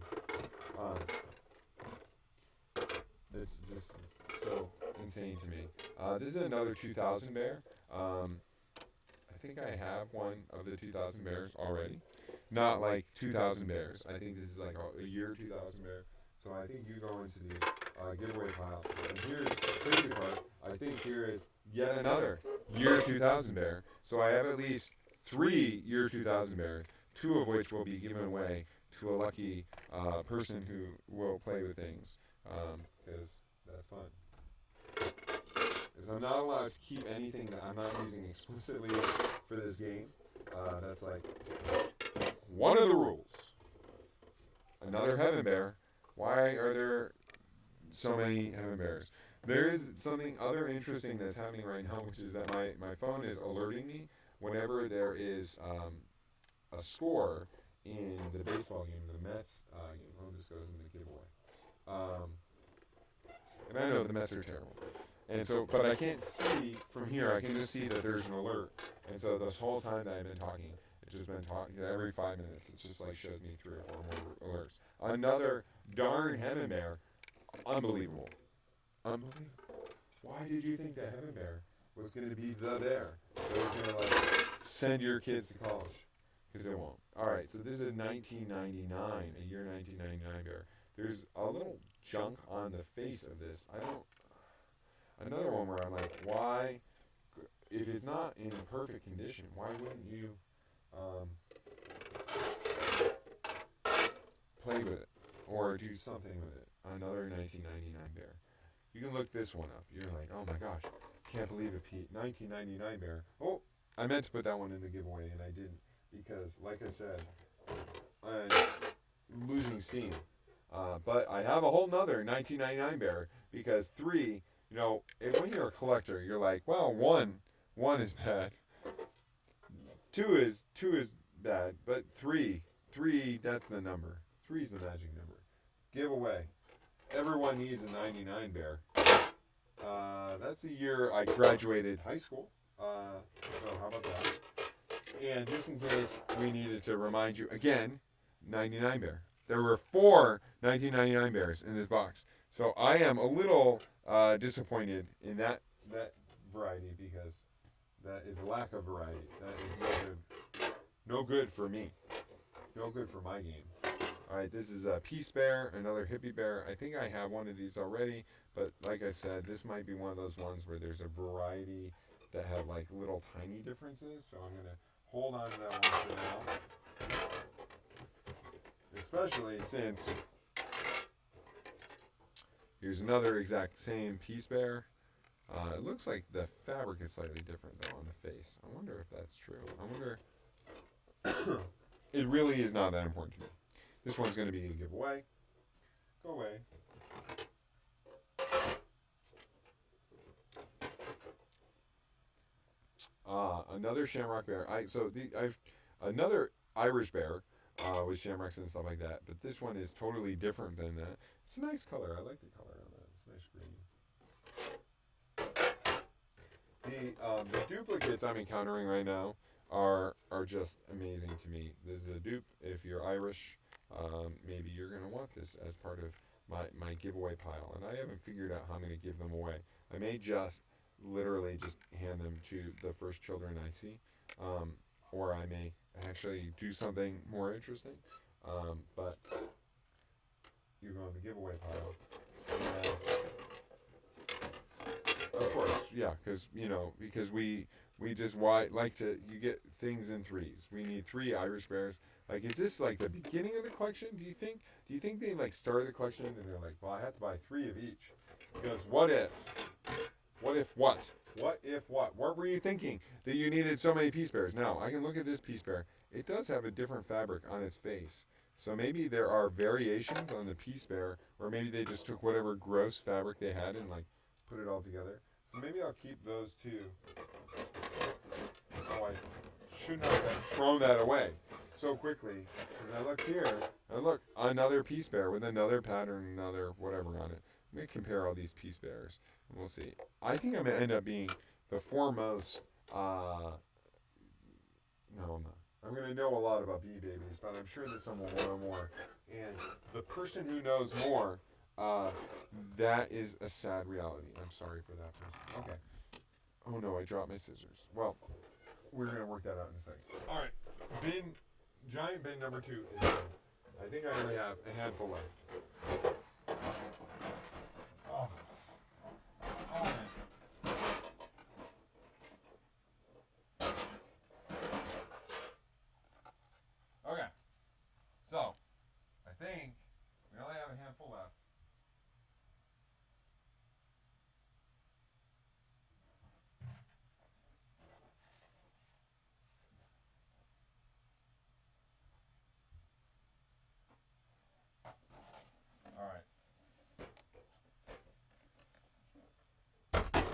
It's just so insane to me. This is another 2000 bear. I think I have one of the 2000 bears already. Not like 2000 bears. I think this is like a year 2000 bear. So I think you go into the giveaway pile. And here's the crazy part. I think here is yet another year 2000 bear. So I have at least 3 year 2000 bears, 2 of which will be given away to a lucky person who will play with things. Because that's fun. Because I'm not allowed to keep anything that I'm not using explicitly for this game. That's like one of the rules. Another heaven bear. Why are there so many heaven bears? There is something other interesting that's happening right now, which is that my phone is alerting me whenever there is a score in the baseball game, the Mets game. Oh, this goes in the giveaway. And I know the Mets are terrible. And so, but I can't see from here. I can just see that there's an alert. And so this whole time that I've been talking, it's just been talking every 5 minutes. It's just like shows me 3 or 4 more alerts. Another darn heaven bear. Unbelievable. Unbelievable. Why did you think the heaven bear was going to be the bear that was going to like send your kids to college? Because it won't. All right. So this is a 1999, a year 1999 bear. There's a little junk on the face of this. I don't. Another one where I'm like, why, if it's not in perfect condition, why wouldn't you play with it or do something with it? Another 1999 bear. You can look this one up. You're like, oh my gosh, can't believe it, Pete. 1999 bear. Oh, I meant to put that one in the giveaway and I didn't because, like I said, I'm losing steam. But I have a whole nother 1999 bear because 3. You know, if when you're a collector, you're like, well, one is bad. Two is bad, but three, that's the number. 3 is the magic number. Giveaway. Everyone needs a 99 bear. That's the year I graduated high school. So how about that? And just in case we needed to remind you again, 99 bear. There were 4 1999 bears in this box. So I am a little disappointed in that variety because that is a lack of variety. That is no good for me. No good for my game. All right, this is a peace bear, another hippie bear. I think I have one of these already, but like I said, this might be one of those ones where there's a variety that have like little tiny differences. So I'm gonna hold on to that one for now, especially since here's another exact same peace bear. It looks like the fabric is slightly different though on the face. I wonder if that's true. I wonder. It really is not that important to me. This one's going to be a giveaway. Go away. Another shamrock bear. I've another Irish bear. with shamrocks and stuff like that. But this one is totally different than that. It's a nice color. I like the color on that. It's nice green. The duplicates I'm encountering right now are just amazing to me. This is a dupe. If you're Irish, maybe you're gonna want this as part of my giveaway pile, and I haven't figured out how I'm gonna give them away. I may just literally just hand them to the first children I see, or I may actually do something more interesting. But you go in the giveaway pile. And, of course, yeah, because we just like to you get things in threes. We need 3 Irish bears. Like, is this like the beginning of the collection? Do you think they like started the collection and they're like, well, I have to buy 3 of each because what if what? What if what? What were you thinking that you needed so many peace bears? Now I can look at this peace bear. It does have a different fabric on its face. So maybe there are variations on the peace bear, or maybe they just took whatever gross fabric they had and like put it all together. So maybe I'll keep those 2. Oh, I should not have thrown that away so quickly. Because I look here, another peace bear with another pattern, another whatever on it. Let me compare all these peace bears, and we'll see. I think I'm going to end up being the foremost, no, I'm not. I'm going to know a lot about bee babies, but I'm sure that someone will know more. And the person who knows more, that is a sad reality. I'm sorry for that person. Okay. Oh no, I dropped my scissors. Well, we're going to work that out in a second. All right. Giant bin number 2 is done. I think I only have a handful left. Oh. Oh, man. Okay. So, I think we only have a handful left.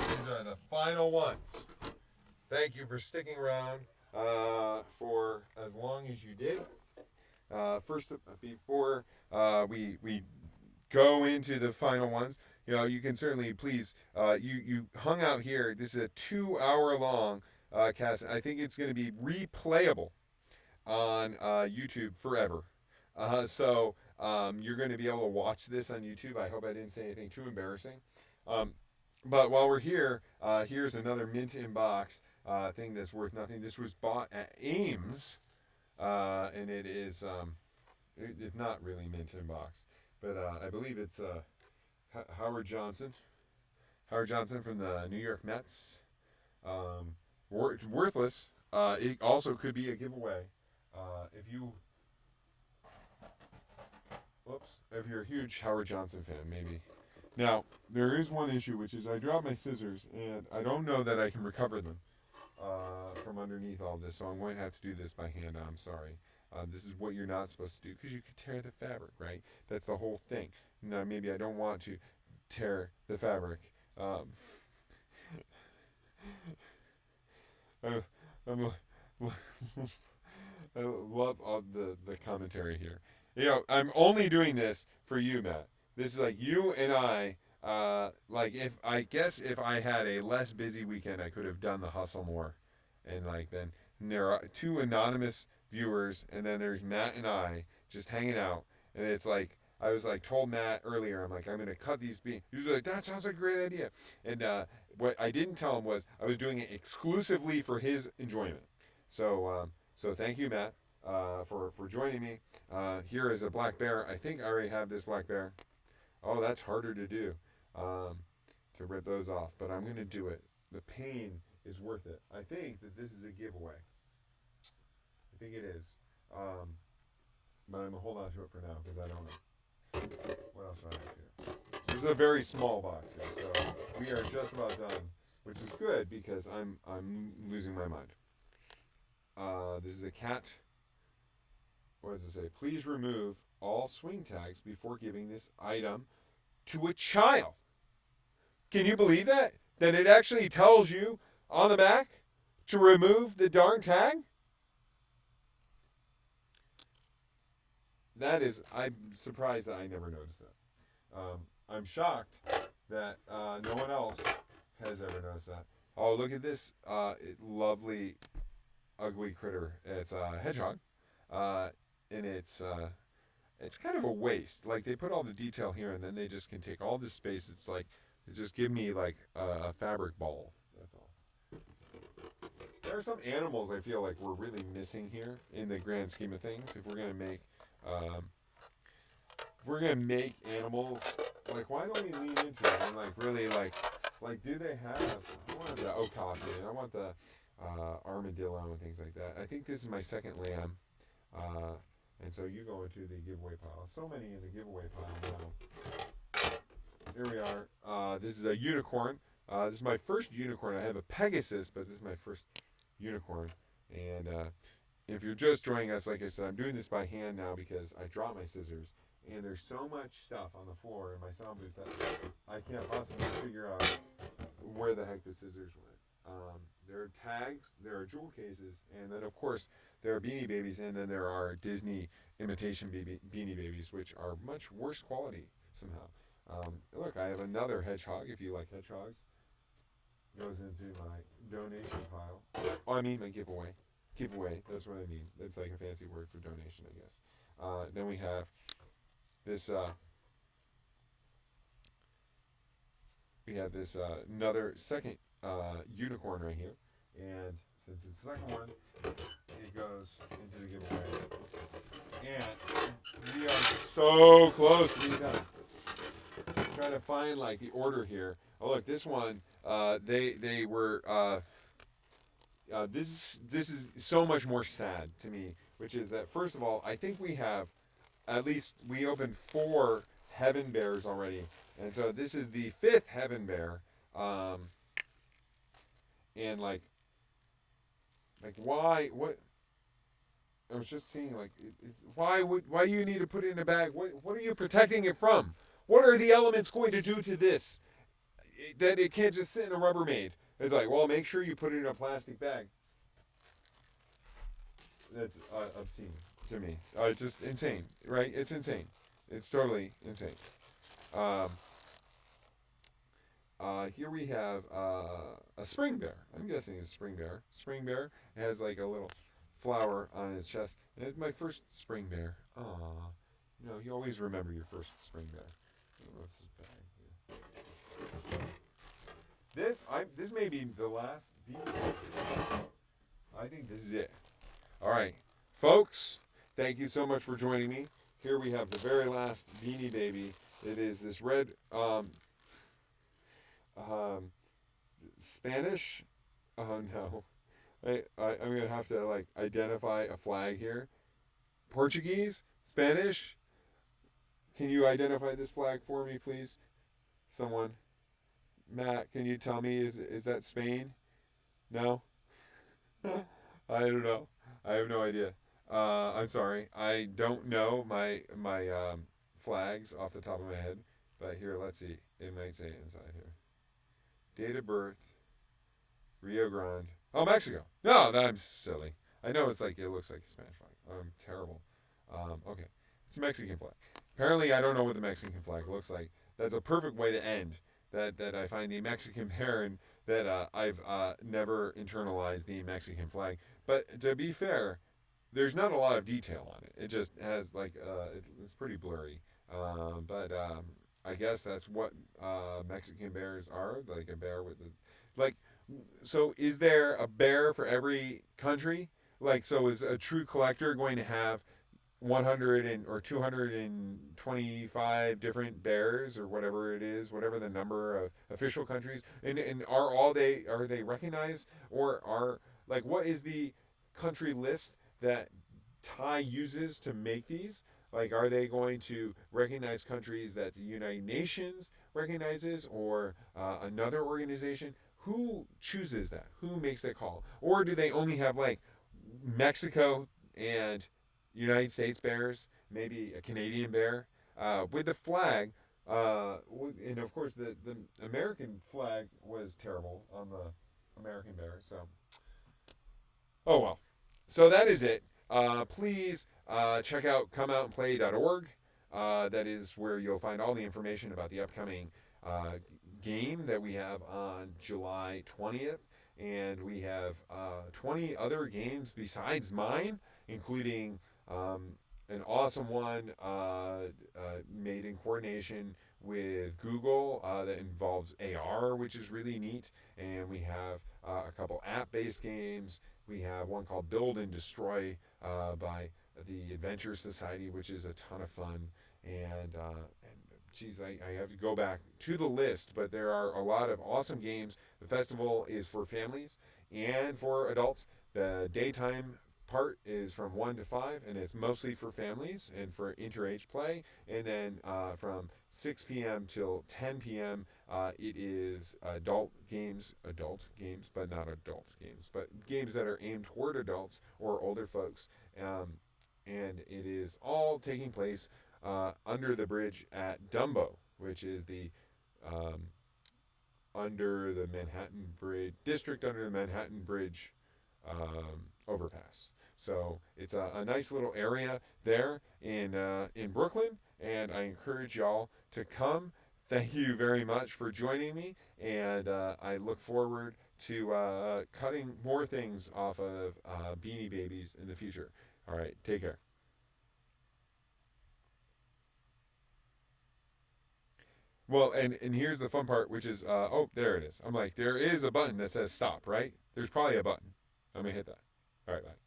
These are the final ones. Thank you for sticking around for as long as you did. First, before we go into the final ones, you can certainly please you hung out here. This is a 2-hour long cast. I think it's going to be replayable on YouTube forever. So you're going to be able to watch this on YouTube. I hope I didn't say anything too embarrassing. But while we're here, here's another mint in box thing that's worth nothing. This was bought at Ames, and it is it's not really mint in box, but I believe it's Howard Johnson. Howard Johnson from the New York Mets. Worthless. It also could be a giveaway. If you're a huge Howard Johnson fan, maybe. Now, there is one issue, which is I dropped my scissors, and I don't know that I can recover them from underneath all this, so I'm going to have to do this by hand. I'm sorry. This is what you're not supposed to do, because you could tear the fabric, right? That's the whole thing. Now, maybe I don't want to tear the fabric. I love all the commentary here. I'm only doing this for you, Matt. This is like you and I. If I had a less busy weekend, I could have done the hustle more, and then there are 2 anonymous viewers, and then there's Matt and I just hanging out, and it's like I was told Matt earlier, I'm gonna cut these beans. He was like, that sounds like a great idea, and what I didn't tell him was I was doing it exclusively for his enjoyment. So thank you, Matt, for joining me. Here is a black bear. I think I already have this black bear. Oh, that's harder to do, to rip those off. But I'm going to do it. The pain is worth it. I think that this is a giveaway. I think it is. But I'm going to hold on to it for now because I don't know. What else do I have here? This is a very small box here. So we are just about done, which is good because I'm losing my mind. This is a cat. What does it say? Please remove all swing tags before giving this item to a child. Can you believe that? That it actually tells you on the back to remove the darn tag? I'm surprised that I never noticed that. I'm shocked that no one else has ever noticed that. Oh, look at this lovely, ugly critter. It's a hedgehog, uh, and it's kind of a waste. Like they put all the detail here, and then they just can take all this space. It's like just give me like a fabric ball. That's all. There are some animals I feel like we're really missing here in the grand scheme of things. Um, if we're gonna make animals, like why don't we lean into it and like really like do they have? I want the okapi. I want the armadillo and things like that. I think this is my second lamb, and so you go into the giveaway pile. So many in the giveaway pile now. Here we are. This is a unicorn. This is my first unicorn. I have a Pegasus, but this is my first unicorn. And if you're just joining us, like I said, I'm doing this by hand now because I dropped my scissors. And there's so much stuff on the floor in my sound booth that I can't possibly figure out where the heck the scissors went. There are tags, there are jewel cases, and then, of course, there are Beanie Babies, and then there are Disney imitation Beanie Babies, which are much worse quality somehow. Look, I have another hedgehog, if you like hedgehogs. Goes into my donation pile. Oh, I mean my giveaway. Giveaway, that's what I mean. That's like a fancy word for donation, I guess. Then we have this, another second unicorn right here. And since it's the second one, it goes into the giveaway. And we are so close to being done. I'm trying to find like the order here. Oh look, this one. They were. This is so much more sad to me, which is that first of all, I think we have at least we opened 4 heaven bears already, and so this is the 5th heaven bear. And like why what? I was just seeing like why do you need to put it in a bag? What are you protecting it from? What are the elements going to do to this? That it can't just sit in a Rubbermaid. It's like, well, make sure you put it in a plastic bag. That's obscene to me. It's just insane, right? It's insane. It's totally insane. Um, Here we have a spring bear. I'm guessing it's a spring bear. Spring bear has like a little flower on his chest. And it's my first spring bear. Aw. You know, you always remember your first spring bear. What's this bag here? This may be the last Beanie. I think this is it. All right, folks. Thank you so much for joining me. Here we have the very last Beanie Baby. It is this red Spanish. Oh no, I'm gonna have to like identify a flag here. Portuguese, Spanish. Can you identify this flag for me, please? Someone. Matt, can you tell me is that Spain? No? I don't know. I have no idea. I'm sorry. I don't know my flags off the top of my head. But here, let's see. It might say it inside here. Date of birth, Rio Grande. Oh, Mexico. No, I'm silly. I know it's like it looks like a Spanish flag. I'm terrible. Okay, it's a Mexican flag. Apparently, I don't know what the Mexican flag looks like. That's a perfect way to end. That I find the Mexican bear and that I've never internalized the Mexican flag. But to be fair, there's not a lot of detail on it. It just has like it's pretty blurry. But I guess that's what Mexican bears are, like a bear with the like. So is there a bear for every country? Like, so is a true collector going to have 100 or 225 different bears or whatever it is, whatever the number of official countries, and are they recognized, or are like what is the country list that Thai uses to make these? Like, are they going to recognize countries that the United Nations recognizes, or another organization? Who chooses that? Who makes that call? Or do they only have like Mexico and United States bears, maybe a Canadian bear, with the flag, and of course the American flag was terrible on the American bear. So, oh well. So that is it. please check out comeoutandplay.org. That is where you'll find all the information about the upcoming game that we have on July 20th. And we have 20 other games besides mine, including an awesome one made in coordination with Google that involves AR, which is really neat. And we have a couple app-based games. We have one called Build and Destroy by the Adventure Society, which is a ton of fun. And geez, I have to go back to the list, but there are a lot of awesome games. The festival is for families and for adults. The daytime part is from 1 to 5, and it's mostly for families and for interage play. And then from 6 p.m. till 10 p.m., it is adult games, but not adult games, but games that are aimed toward adults or older folks. And it is all taking place under the bridge at Dumbo, which is the under the Manhattan Bridge district under the Manhattan Bridge overpass. So it's a nice little area there in Brooklyn, and I encourage y'all to come. Thank you very much for joining me, and I look forward to cutting more things off of Beanie Babies in the future. All right, take care. Well, and here's the fun part, which is, oh, there it is. I'm like, there is a button that says stop, right? There's probably a button. I'm going to hit that. All right, bye.